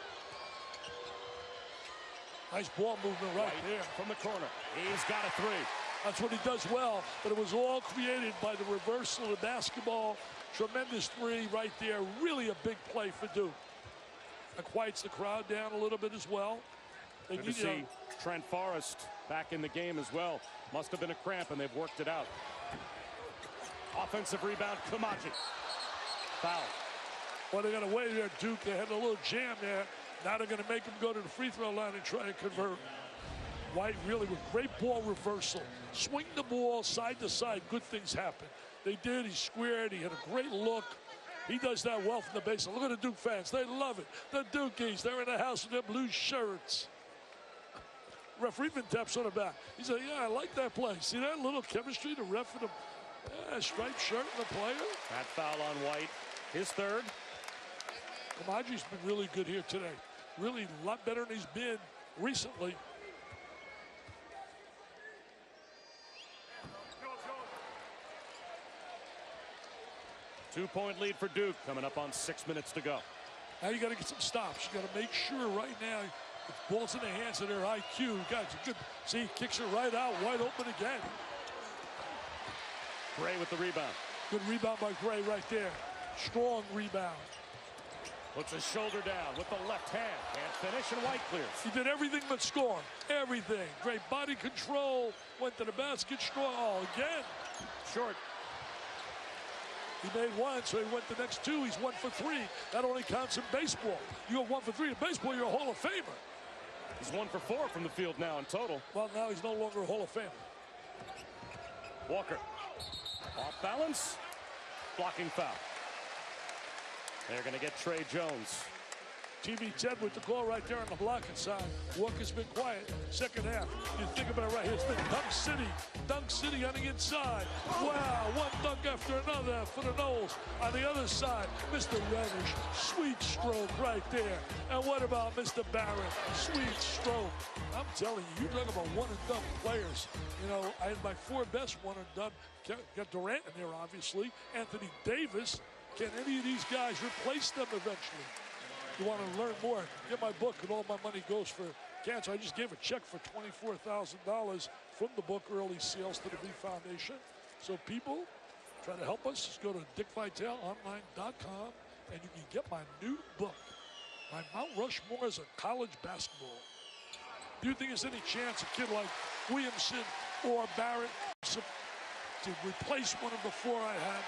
Nice ball movement right there. From the corner. He's got a three. That's what he does well, but it was all created by the reversal of the basketball. Tremendous three right there. Really a big play for Duke. That quiets the crowd down a little bit as well. Good to see Trent Forrest back in the game as well. Must have been a cramp, and they've worked it out. Offensive rebound, Kamaji. Foul. Well, they got away there, Duke. They had a little jam there. Now they're going to make him go to the free throw line and try and convert. White really with great ball reversal. Swing the ball side to side. Good things happen. They did. He squared. He had a great look. He does that well from the baseline. Look at the Duke fans. They love it. The Dukies, they're in the house with their blue shirts. Referee even taps on the back. He said, yeah, I like that play. See that little chemistry, the ref and the striped shirt and the player? That foul on White. His third. Kamaji's been really good here today. Really a lot better than he's been recently. Two-point lead for Duke, coming up on 6 minutes to go. Now you got to get some stops. You got to make sure right now the ball's in the hands of their IQ. Guys, good. See, he kicks it right out, wide open again. Gray with the rebound. Good rebound by Gray right there. Strong rebound. Puts his shoulder down with the left hand. Can't finish, and White clears. He did everything but score. Everything. Great body control. Went to the basket strong. Oh, again. Short. He made one, so he went the next two. He's 1 for 3. That only counts in baseball. You go 1 for 3 in baseball, you're a Hall of Famer. He's 1 for 4 from the field now in total. Well, now he's no longer a Hall of Famer. Walker. Off balance. Blocking foul. They're going to get Trey Jones. TV 10 with the call right there on the blocking side. Walker's been quiet. Second half. You think about it right here. It's been Dunk City on the inside. Wow, one dunk after another for the Noles. On the other side, Mr. Reddish. Sweet stroke right there. And what about Mr. Barrett? Sweet stroke. I'm telling you, you talk about one-and-done players. You know, I had my 4 best one-and-done. Got Durant in there, obviously. Anthony Davis. Can any of these guys replace them eventually? You want to learn more, get my book, and all my money goes for cancer. I just gave a check for $24,000 from the book, Early Sales to the V Foundation. So people, try to help us. Just go to DickVitaleOnline.com, and you can get my new book, My Mount Rushmores of College Basketball. Do you think there's any chance a kid like Williamson or Barrett to replace one of the 4 I had?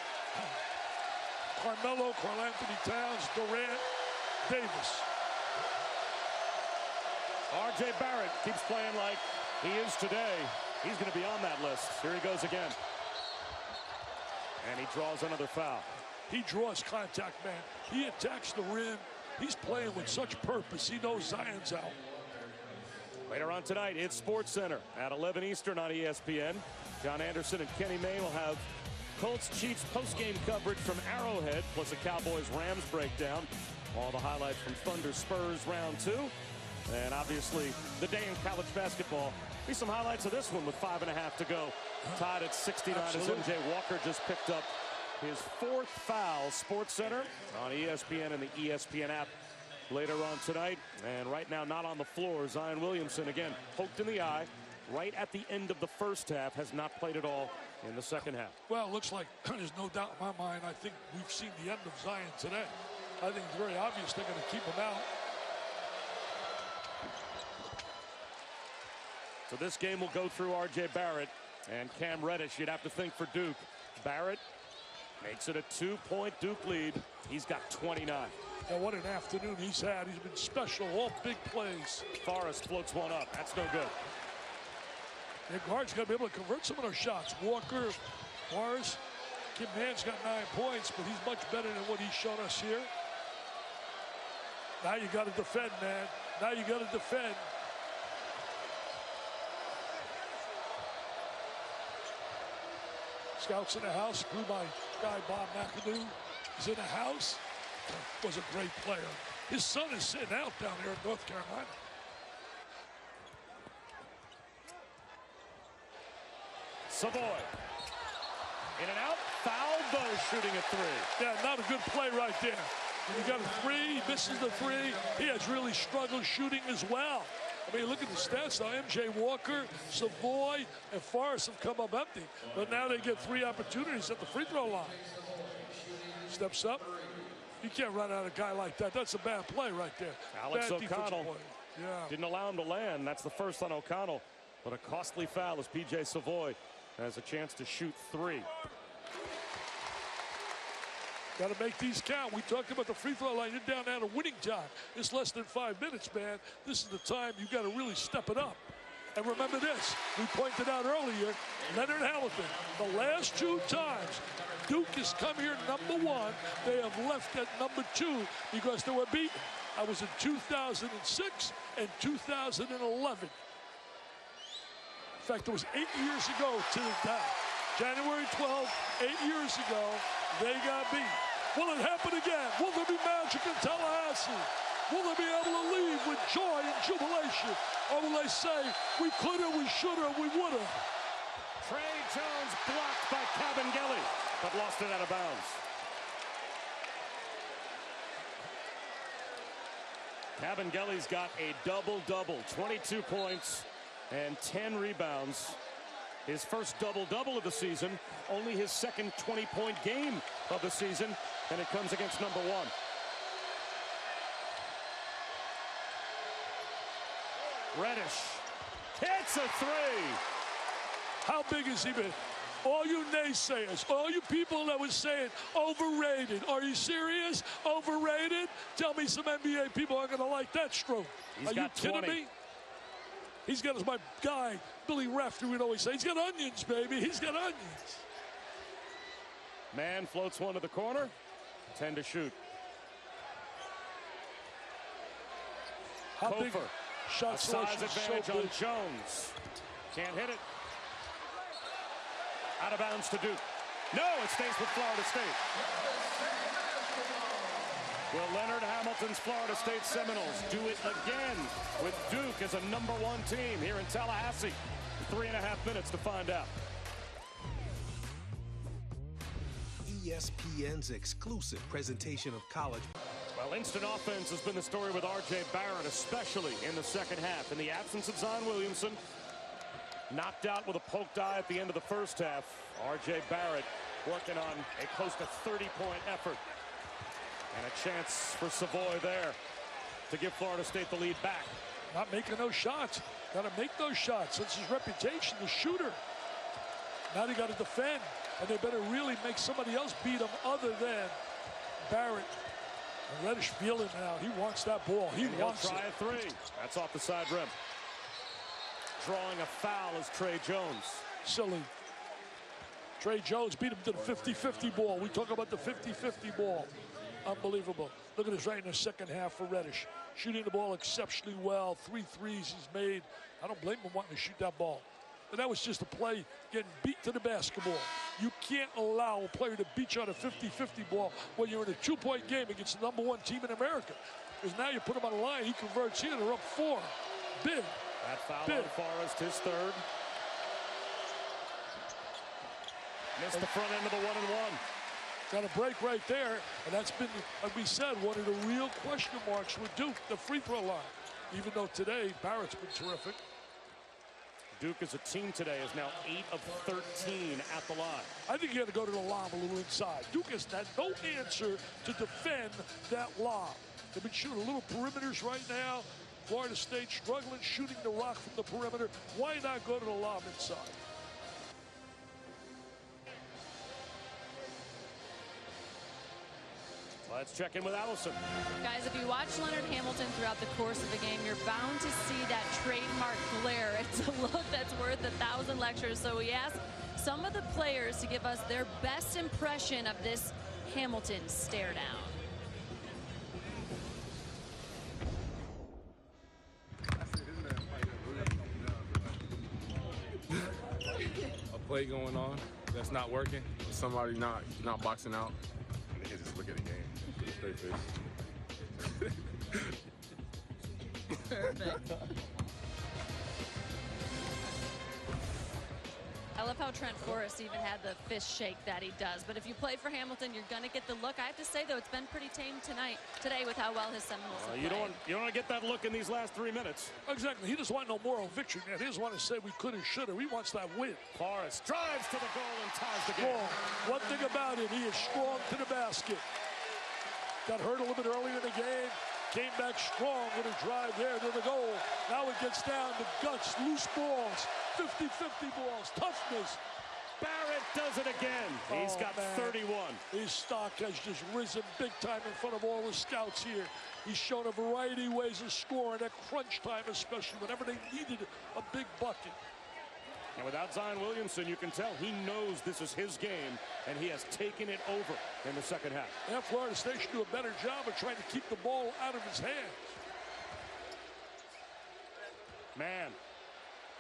Carmelo, Karl Anthony Towns, Durant, Davis. R.J. Barrett keeps playing like he is today. He's going to be on that list. Here he goes again. And he draws another foul. He draws contact, man. He attacks the rim. He's playing with such purpose. He knows Zion's out. Later on tonight, it's SportsCenter at 11 Eastern on ESPN. John Anderson and Kenny May will have Colts Chiefs postgame coverage from Arrowhead, plus a Cowboys-Rams breakdown. All the highlights from Thunder Spurs round 2. And obviously, the day in college basketball. Be some highlights of this one with 5.5 to go. Tied at 69 as MJ Walker just picked up his 4th foul. SportsCenter on ESPN and the ESPN app later on tonight. And right now, not on the floor. Zion Williamson, again, poked in the eye right at the end of the first half, has not played at all in the second half. Well, it looks like there's no doubt in my mind. I think we've seen the end of Zion today. I think it's very obvious they're going to keep him out. So this game will go through R.J. Barrett and Cam Reddish. You'd have to think for Duke. Barrett makes it a 2-point Duke lead. He's got 29. Now, what an afternoon he's had. He's been special, all big plays. Forrest floats one up. That's no good. Their guards got to be able to convert some of those shots. Walker, Morris, Kim Hand's got 9 points, but he's much better than what he's shown us here. Now you got to defend, man. Now you got to defend. Scouts in the house. Grew my guy Bob McAdoo is in the house. Was a great player. His son is sitting out down here in North Carolina. Savoy. In and out. Fouled though, shooting a 3. Yeah, not a good play right there. When you got a 3, he misses the 3. He has really struggled shooting as well. I mean, look at the stats now. MJ Walker, Savoy, and Forrest have come up empty. But now they get 3 opportunities at the free throw line. Steps up. You can't run out a guy like that. That's a bad play right there. Alex Bad O'Connell yeah. didn't allow him to land. That's the first on O'Connell. But a costly foul as P.J. Savoy has a chance to shoot 3. Got to make these count. We talked about the free throw line. You're down at a winning time. It's less than 5 minutes, man. This is the time you got to really step it up. And remember this, we pointed out earlier, Leonard Hamilton, the last 2 times Duke has come here number 1, they have left at number 2 because they were beaten. I was in 2006 and 2011. In fact, it was 8 years ago to the day. January 12th, 8 years ago, they got beat. Will it happen again? Will there be magic in Tallahassee? Will they be able to leave with joy and jubilation? Or will they say, we coulda, we shoulda, we woulda? Trey Jones blocked by Kabengele, but lost it out of bounds. Kabengele's got a double-double, 22 points and 10 rebounds. His first double-double of the season, only his second 20-point game of the season, and it comes against number 1. Reddish hits a 3. How big has he been? All you naysayers, all you people that was saying overrated. Are you serious? Overrated? Tell me some NBA people aren't going to like that stroke. Are you kidding me? He's got, as my guy, Billy Rafter would always say, he's got onions, baby. He's got onions. Man floats one to the corner. 10 to shoot. How big? Kofor. Shot A size advantage so on big. Jones. Can't hit it. Out of bounds to Duke. No, it stays with Florida State. Will Leonard Hamilton's Florida State Seminoles do it again with Duke as a number 1 team here in Tallahassee? 3.5 minutes to find out. ESPN's exclusive presentation of college. Well, instant offense has been the story with R.J. Barrett, especially in the second half. In the absence of Zion Williamson, knocked out with a poked eye at the end of the first half. R.J. Barrett working on a close to 30-point effort. And a chance for Savoy there to give Florida State the lead back. Not making those shots. Got to make those shots. That's his reputation, the shooter. Now they got to defend, and they better really make somebody else beat them other than Barrett. And Reddish feeling now. He wants that ball. He wants it. He'll try a 3. That's off the side rim. Drawing a foul is Trey Jones. Silly. Trey Jones beat him to the 50-50 ball. We talk about the 50-50 ball. Unbelievable. Look at this right in the second half for Reddish. Shooting the ball exceptionally well. 3 threes he's made. I don't blame him wanting to shoot that ball. But that was just a play getting beat to the basketball. You can't allow a player to beat you on a 50-50 ball when you're in a 2-point game against the number 1 team in America. Because now you put him on the line, he converts here, they're up 4. Big. That foul Big. on Forrest, his 3rd. Missed the front end of the 1-and-1. Got a break right there, and that's been, like we said, one of the real question marks with Duke, the free throw line. Even though today, Barrett's been terrific. Duke as a team today is now 8 of 13 at the line. I think you got to go to the lob a little inside. Duke has had no answer to defend that lob. They've been shooting little perimeters right now. Florida State struggling shooting the rock from the perimeter. Why not go to the lob inside? Let's check in with Allison. Guys, if you watch Leonard Hamilton throughout the course of the game, you're bound to see that trademark glare. It's a look that's worth 1,000 lectures. So we asked some of the players to give us their best impression of this Hamilton stare down. A play going on that's not working, somebody not boxing out, and they just look at the game. Straight face. Perfect. I love how Trent Forrest even had the fist shake that he does. But if you play for Hamilton, you're going to get the look. I have to say, though, it's been pretty tame today with how well his Seminoles have You played. don't want to get that look in these last 3 minutes. Exactly. He doesn't want no moral victory, man. He doesn't want to say we could have, should have. He wants that win. Forrest drives to the goal and ties the game. One thing about it, he is strong to the basket. Got hurt a little bit earlier in the game. Came back strong with a drive there to the goal. Now it gets down to guts, loose balls, 50-50 balls, toughness. Barrett does it again. He's got 31. His stock has just risen big time in front of all the scouts here. He's shown a variety of ways of scoring at crunch time, especially whenever they needed a big bucket. And without Zion Williamson, you can tell he knows this is his game, and he has taken it over in the second half. Yeah, Florida State should do a better job of trying to keep the ball out of his hands. Man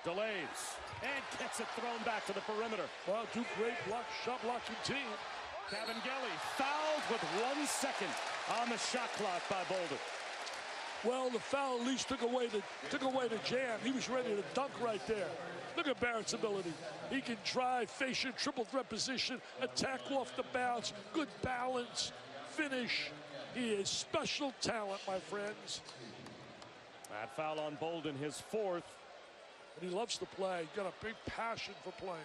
delays and gets it thrown back to the perimeter. Well, Duke, great shot blocking team. Kabengele fouled with 1 second on the shot clock by Bolden. Well, the foul at least took away the jam. He was ready to dunk right there. Look at Barrett's ability. He can drive, face your triple threat position, attack off the bounce, good balance, finish. He is special talent, my friends. That foul on Bolden, his 4th. And he loves to play. Got a big passion for playing.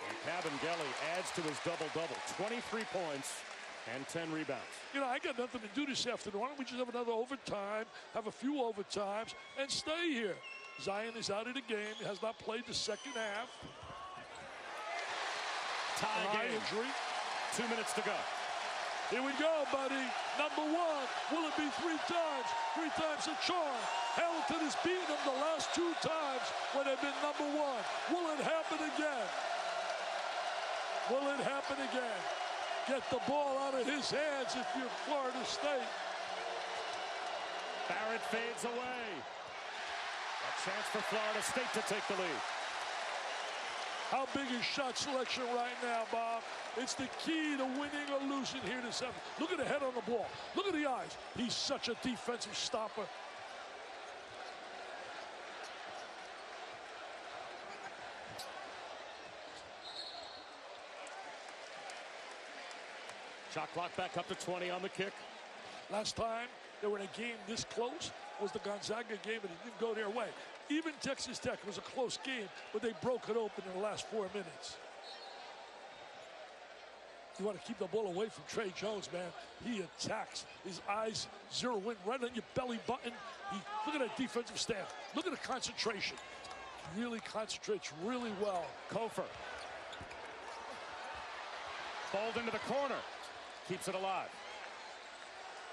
And Kabengele adds to his double-double. 23 points and 10 rebounds. You know, I got nothing to do this afternoon. Why don't we just have another overtime, have a few overtimes, and stay here? Zion is out of the game. He has not played the second half. Tie game. Injury. 2 minutes to go. Here we go, buddy. Number 1. Will it be 3 times? 3 times a charm. Hamilton has beaten them the last 2 times when they've been number 1. Will it happen again? Will it happen again? Get the ball out of his hands if you're Florida State. Barrett fades away. A chance for Florida State to take the lead. How big is shot selection right now, Bob? It's the key to winning or losing here this evening. Look at the head on the ball. Look at the eyes. He's such a defensive stopper. Shot clock back up to 20 on the kick. Last time they were in a game this close was the Gonzaga game, and it didn't go their way. Even Texas Tech was a close game, but they broke it open in the last 4 minutes. You want to keep the ball away from Trey Jones, man. He attacks. His eyes zero in right on your belly button. Look at that defensive staff. Look at the concentration. Really concentrates really well. Kofor. Bolden to the corner. Keeps it alive.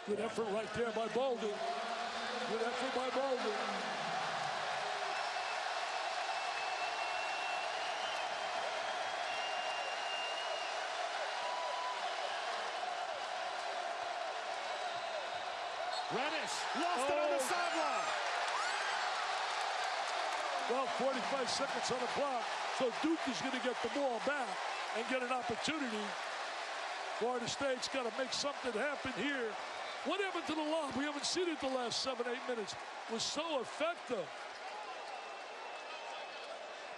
Good effort right there by Bolden. Good effort by Bolden. Reddish lost it on the sideline. Well, 45 seconds on the clock, so Duke is going to get the ball back and get an opportunity. Florida State's got to make something happen here. What happened to the lob? We haven't seen it the last 7-8 minutes. It was so effective.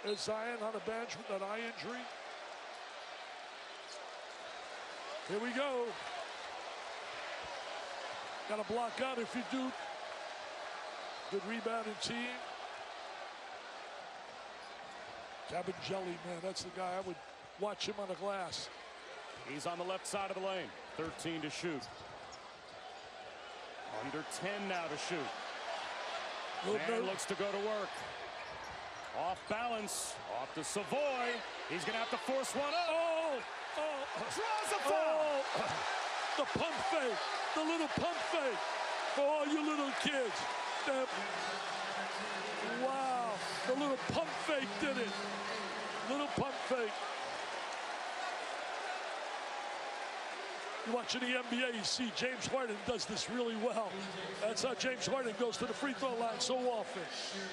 Is Zion on the bench with that eye injury? Here we go. Got to block out if you do. Good rebounding team. Kabengele, man, that's the guy. I would watch him on the glass. He's on the left side of the lane. 13 to shoot. Under 10 now to shoot. Man looks to go to work. Off balance. Off to Savoy. He's going to have to force one up. Oh! Draws a foul. The pump fake. The little pump fake. For all you little kids. Wow. The little pump fake did it. Little pump fake. You're watching the NBA, you see James Harden does this really well. That's how James Harden goes to the free throw line so often.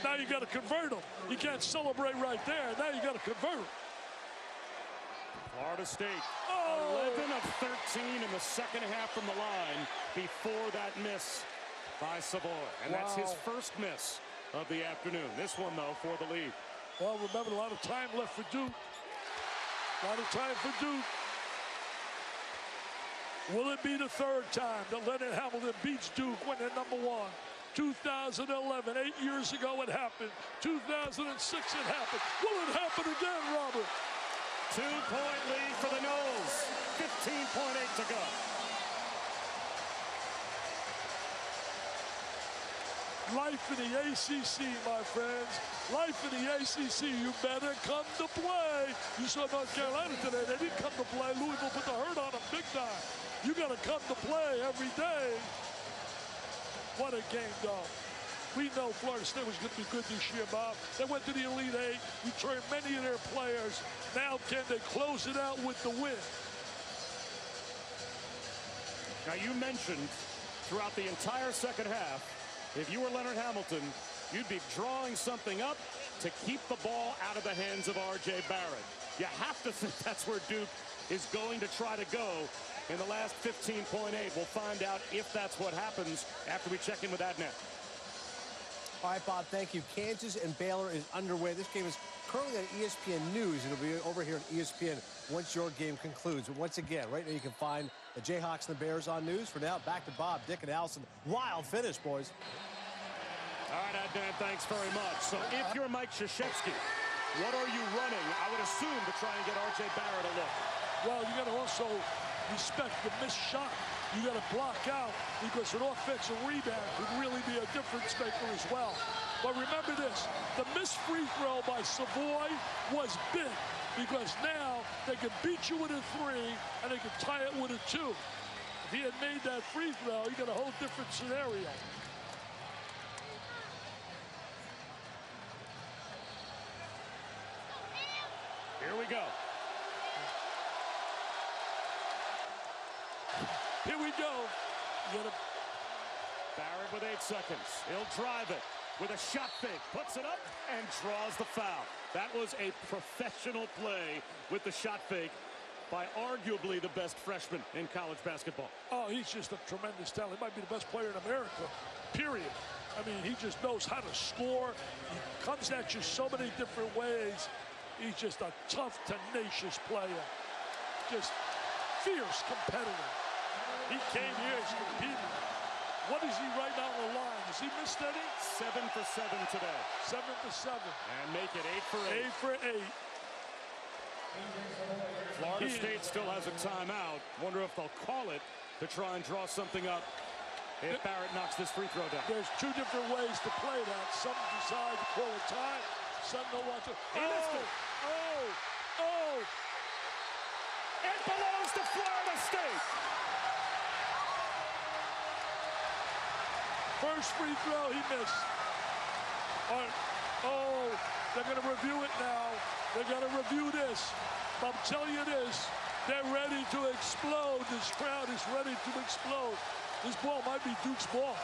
Now you got to convert him. You can't celebrate right there. Now you got to convert him. Florida State, 11 of 13 in the second half from the line before that miss by Savoy. And that's his first miss of the afternoon. This one, though, for the lead. Well, remember, a lot of time left for Duke. A lot of time for Duke. Will it be the third time that Leonard Hamilton beats Duke when they're number one? 2011, 8 years ago it happened. 2006 it happened. Will it happen again, Robert? 2-point lead for the Noles. 15.8 to go. Life in the ACC, my friends. Life in the ACC. You better come to play. You saw North Carolina today. They didn't come to play. Louisville put the hurt on them big time. You got to come to play every day. What a game, though. We know Florida State was going to be good this year, Bob. They went to the Elite Eight, returned many of their players. Now can they close it out with the win? Now, you mentioned throughout the entire second half, if you were Leonard Hamilton, you'd be drawing something up to keep the ball out of the hands of R.J. Barrett. You have to think that's where Duke is going to try to go in the last 15.8. We'll find out if that's what happens after we check in with Adnan. All right, Bob, thank you. Kansas and Baylor is underway. This game is currently on ESPN News. It'll be over here on ESPN once your game concludes. But once again, right now you can find the Jayhawks and the Bears on news. For now, back to Bob, Dick, and Allison. Wild finish, boys. All right, Adnan, thanks very much. So if you're Mike Krzyzewski, what are you running? I would assume to try and get R.J. Barrett a look. Well, you got to also respect the missed shot. You got to block out because an offensive rebound could really be a difference maker as well. But remember this, the missed free throw by Savoy was big because now they can beat you with a 3 and they can tie it with a 2. If he had made that free throw, you got a whole different scenario. Here we go. Here we go. Barrett with 8 seconds. He'll drive it with a shot fake. Puts it up and draws the foul. That was a professional play with the shot fake by arguably the best freshman in college basketball. Oh, he's just a tremendous talent. He might be the best player in America, period. I mean, he just knows how to score. He comes at you so many different ways. He's just a tough, tenacious player. Just fierce competitor. He came here, he's competing. What is he right now on the line? Has he missed any? 7 for 7 today. 7 for 7. And make it 8 for 8. 8 for 8. Florida State still has a timeout. Wonder if they'll call it to try and draw something up if Barrett knocks this free throw down. There's 2 different ways to play that. Some decide to call a time. Some don't want to. He missed it. Oh! It belongs to Florida State. First free throw, he missed. Oh, they're going to review it now. They're going to review this. I'm telling you this, they're ready to explode. This crowd is ready to explode. This ball might be Duke's ball.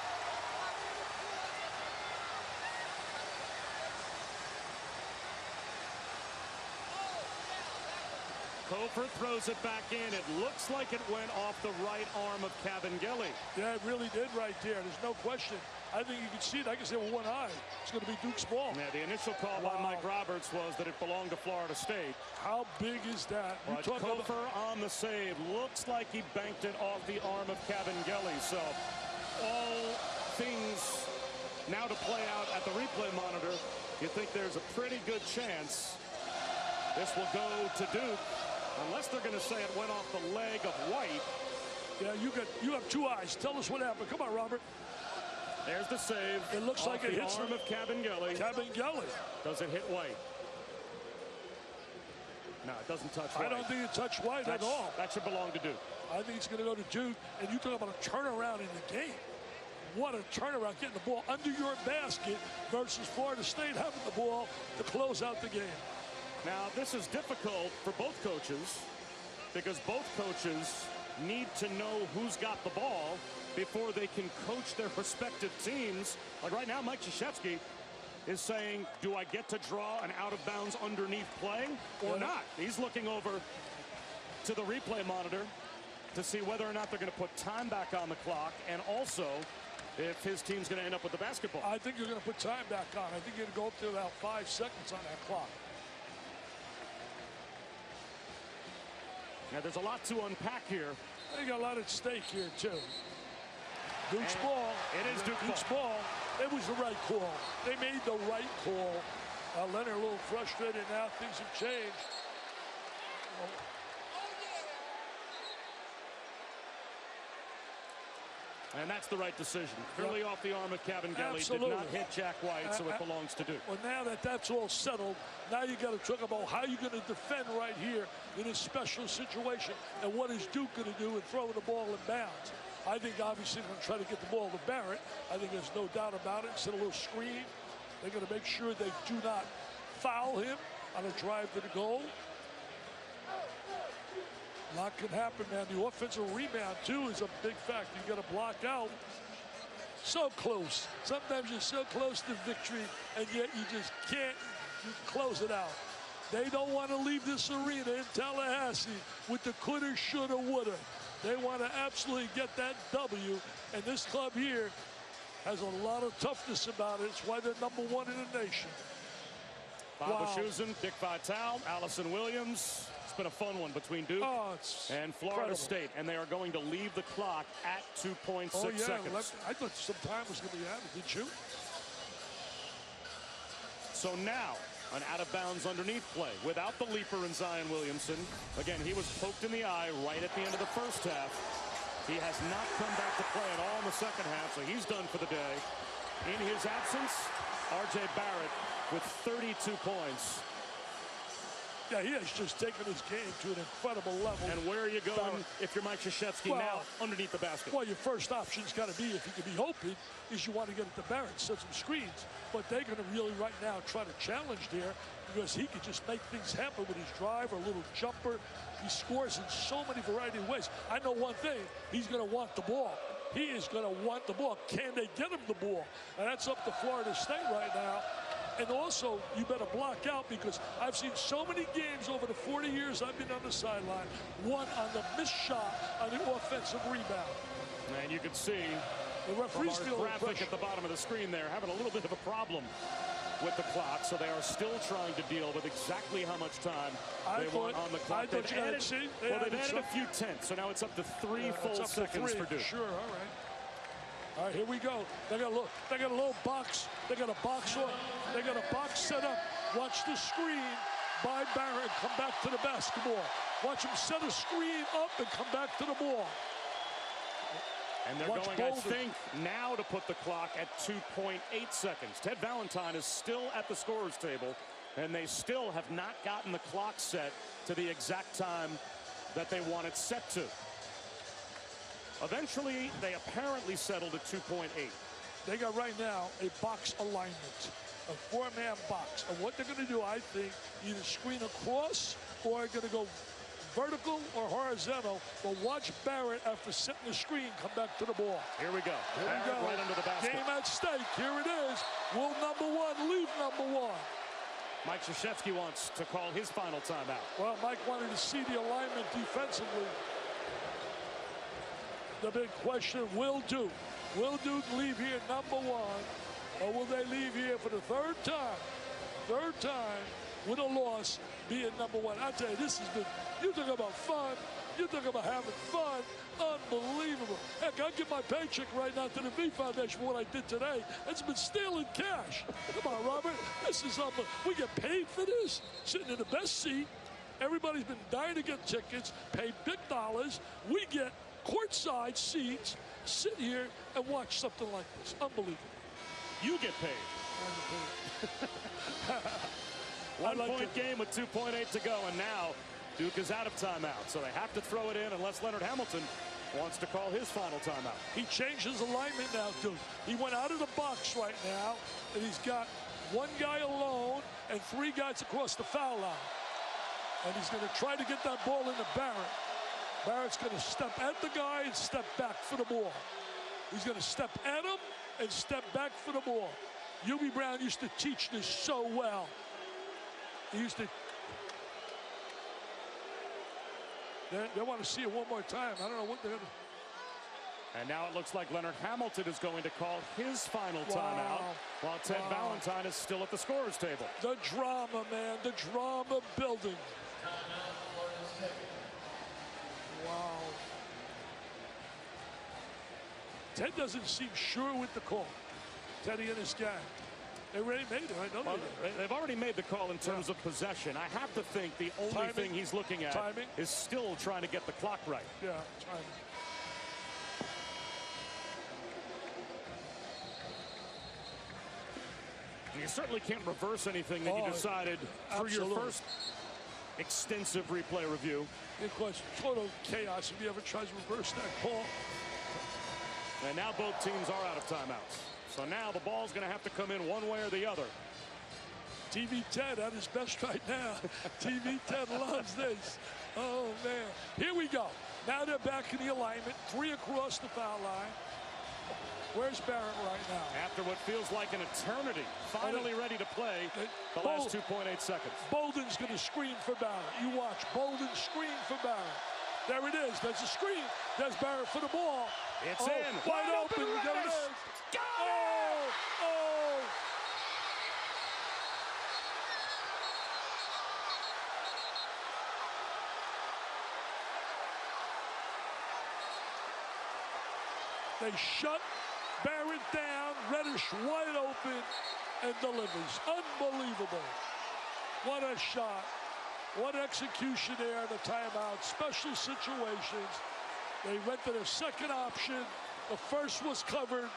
Cofer throws it back in. It looks like it went off the right arm of Kabengele. Yeah, it really did right there. There's no question. I think you can see it. I can say with one eye, it's going to be Duke's ball. Yeah, the initial call by Mike Roberts was that it belonged to Florida State. How big is that? But Kofor on the save. Looks like he banked it off the arm of Kabengele. So all things now to play out at the replay monitor. You think there's a pretty good chance this will go to Duke, unless they're going to say it went off the leg of White. Yeah, you have two eyes. Tell us what happened. Come on, Robert. There's the save. It looks like it hits the arm of Kabengele. Kabengele. Does it hit White? No, it doesn't touch White. I don't think it touched White at all. That should belong to Duke. I think it's going to go to Duke. And you talk about a turnaround in the game. What a turnaround, getting the ball under your basket versus Florida State having the ball to close out the game. Now, this is difficult for both coaches because both coaches need to know who's got the ball before they can coach their respective teams. Like right now, Mike Krzyzewski is saying, do I get to draw an out-of-bounds underneath play or not? He's looking over to the replay monitor to see whether or not they're going to put time back on the clock, and also if his team's going to end up with the basketball. I think you're going to put time back on. I think you're going to go up to about 5 seconds on that clock. Now, there's a lot to unpack here. They got a lot at stake here, too. Duke's ball. It is Duke's ball. It was the right call. They made the right call. Leonard a little frustrated now. Things have changed. And that's the right decision. Clearly off the arm of Kabengele. Absolutely. Did not hit Jack White, so it belongs to Duke. Well, now that that's all settled, now you got to talk about how you're going to defend right here in a special situation. And what is Duke going to do in throwing the ball in bounds? I think obviously they're going to try to get the ball to Barrett. I think there's no doubt about it. Set a little screen. They're going to make sure they do not foul him on a drive to the goal. A lot can happen, man. The offensive rebound, too, is a big factor. You got to block out. So close. Sometimes you're so close to victory, and yet you just can't close it out. They don't want to leave this arena in Tallahassee with the coulda, shoulda, woulda. They want to absolutely get that W, and this club here has a lot of toughness about it. It's why they're #1 in the nation. Bob Wischusen, Dick Vitale, Allison Williams. It's been a fun one between Duke and Florida State, and they are going to leave the clock at 2.6 seconds. I thought some time was going to be added, did you? So now, an out-of-bounds underneath play without the leaper in Zion Williamson. Again, he was poked in the eye right at the end of the first half. He has not come back to play at all in the second half, so he's done for the day. In his absence, R.J. Barrett with 32 points. Yeah, he has just taken his game to an incredible level. And where are you going if you're Mike Krzyzewski now underneath the basket? Well, your first option's got to be, if you could be hoping, is you want to get it to Barrett, set some screens. But they're going to really right now try to challenge there because he could just make things happen with his drive or a little jumper. He scores in so many variety of ways. I know one thing, he's going to want the ball. He is going to want the ball. Can they get him the ball? And that's up to Florida State right now. And also, you better block out because I've seen so many games over the 40 years I've been on the sideline, won on the missed shot on the offensive rebound. And you can see the referee's from our graphic at the bottom of the screen there, having a little bit of a problem with the clock, so they are still trying to deal with exactly how much time they want on the clock. They've added a few tenths, so now it's up to 3 full seconds for Duke. Sure, all right. All right, here we go. They got a little box. They got a box on. They got a box set up. Watch the screen by Barrett come back to the basketball. Watch him set a screen up and come back to the ball. And they're going, I think, now to put the clock at 2.8 seconds. Ted Valentine is still at the scorer's table, and they still have not gotten the clock set to the exact time that they want it set to. Eventually, they apparently settled at 2.8. They got right now a box alignment, a four-man box. And what they're going to do, I think, either screen across or they're going to go vertical or horizontal. But watch Barrett, after setting the screen, come back to the ball. Here we go. Right under the basket. Game at stake. Here it is. Will #1 leave #1? Mike Krzyzewski wants to call his final timeout. Well, Mike wanted to see the alignment defensively. The big question, will Duke Will Duke leave here #1, or will they leave here for the third time with a loss, being #1? I tell you, this has been, you talk about fun, you talk about having fun, unbelievable. Heck, I'll give my paycheck right now to the V Foundation for what I did today. It's been stealing cash. Come on, Robert, this is unbelievable. We get paid for this, sitting in the best seat. Everybody's been dying to get tickets, pay big dollars. We get courtside seats, sit here and watch something like this. Unbelievable. You get paid. One-point game with 2.8 to go, and now Duke is out of timeout, so they have to throw it in unless Leonard Hamilton wants to call his final timeout. He changed his alignment now, Duke. He went out of the box right now, and he's got one guy alone and 3 guys across the foul line. And he's going to try to get that ball into Barrett. Barrett's going to step at the guy and step back for the ball. He's going to step at him and step back for the ball. Hubie Brown used to teach this so well. He used to. They want to see it one more time. I don't know what they're going to. And now it looks like Leonard Hamilton is going to call his final timeout, while Ted Valentine is still at the scorer's table. The drama, man, the drama building. Wow. Ted doesn't seem sure with the call. Teddy and his gang. They already made it. I know they've already made the call in terms of possession. I have to think the only thing he's looking at is still trying to get the clock right. Yeah, timing. You certainly can't reverse anything that you decided through your first extensive replay review. Of course, total chaos if he ever tries to reverse that call. And now both teams are out of timeouts. So now the ball's going to have to come in one way or the other. TV Ted at his best right now. TV Ted loves this. Oh, man. Here we go. Now they're back in the alignment. 3 across the foul line. Where's Barrett right now? After what feels like an eternity, finally ready to play the last 2.8 seconds. Bolden's going to screen for Barrett. You watch. Bolden screen for Barrett. There it is. There's a screen. There's Barrett for the ball. It's in. Wide open. There it is. Got it! Oh! They shut Barrett down. Reddish wide open and delivers. Unbelievable. What a shot. What execution there in the timeout. Special situations. They went to their second option. The first was covered.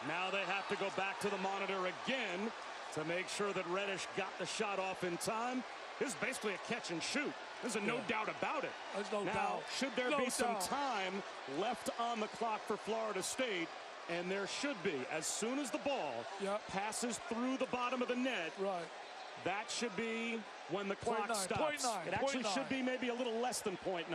Now they have to go back to the monitor again to make sure that Reddish got the shot off in time. This is basically a catch and shoot. There's no doubt about it. There's no doubt. Now, should there be some time left on the clock for Florida State? And there should be. As soon as the ball passes through the bottom of the net, that should be when the clock stops. It actually should be maybe a little less than 0.9.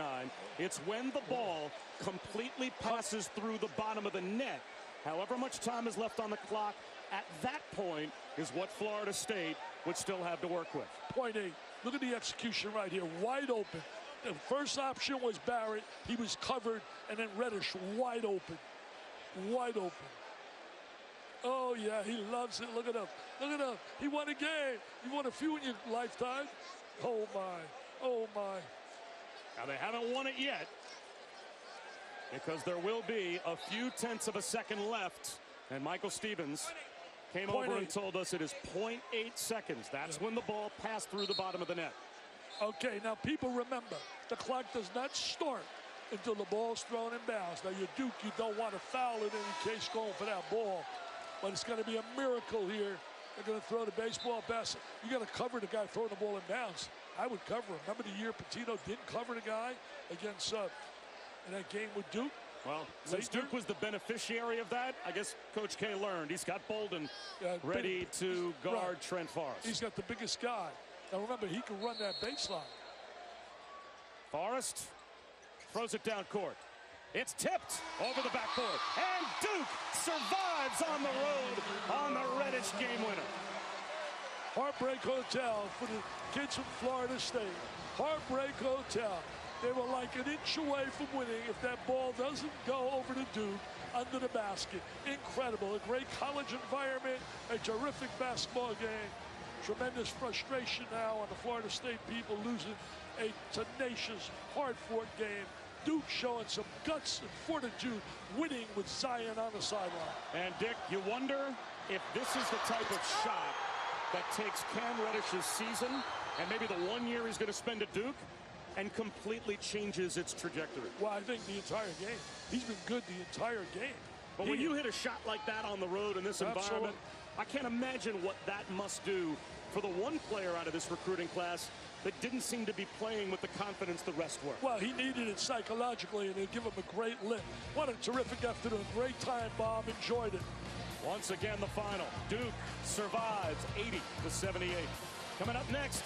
It's when the ball completely passes through the bottom of the net. However much time is left on the clock, at that point is what Florida State would still have to work with. 0.8. Look at the execution right here. Wide open. The first option was Barrett. He was covered. And then Reddish wide open. Wide open. Oh, yeah, he loves it. Look at him. Look at him. He won a game. You won a few in your lifetime. Oh, my. Oh, my. Now, they haven't won it yet, because there will be a few tenths of a second left. And Michael Stevens came over and told us it is 0.8 seconds. That's when the ball passed through the bottom of the net. Okay, now people remember, the clock does not start until the ball's thrown in bounds. Now, you're Duke, you don't want to foul in any case going for that ball. But it's going to be a miracle here. They're going to throw the baseball pass. You got to cover the guy throwing the ball in bounds. I would cover him. Remember the year Pitino didn't cover the guy against in that game with Duke? Well, since Duke was the beneficiary of that, I guess Coach K learned. He's got Bolden ready to guard Trent Forrest. He's got the biggest guy. Now remember, he can run that baseline. Forrest throws it down court. It's tipped over the backboard. And Duke survives on the road on the Reddish game winner. Heartbreak Hotel for the kids from Florida State. Heartbreak Hotel. They were like an inch away from winning if that ball doesn't go over to Duke under the basket. Incredible. A great college environment, a terrific basketball game. Tremendous frustration now on the Florida State people losing a tenacious, hard-fought game. Duke showing some guts and fortitude, winning with Zion on the sideline. And Dick, you wonder if this is the type of shot that takes Cam Reddish's season and maybe the 1 year he's going to spend at Duke and completely changes its trajectory. Well, I think the entire game. He's been good the entire game. But when you hit a shot like that on the road in this environment, I can't imagine what that must do for the one player out of this recruiting class that didn't seem to be playing with the confidence the rest were. Well, he needed it psychologically, and it'd give him a great lift. What a terrific afternoon. Great time, Bob. Enjoyed it. Once again, the final. Duke survives 80-78. Coming up next,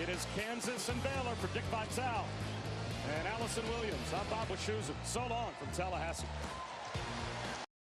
it is Kansas and Baylor for Dick Vitale and Allison Williams. I'm Bob Wischusen. So long from Tallahassee.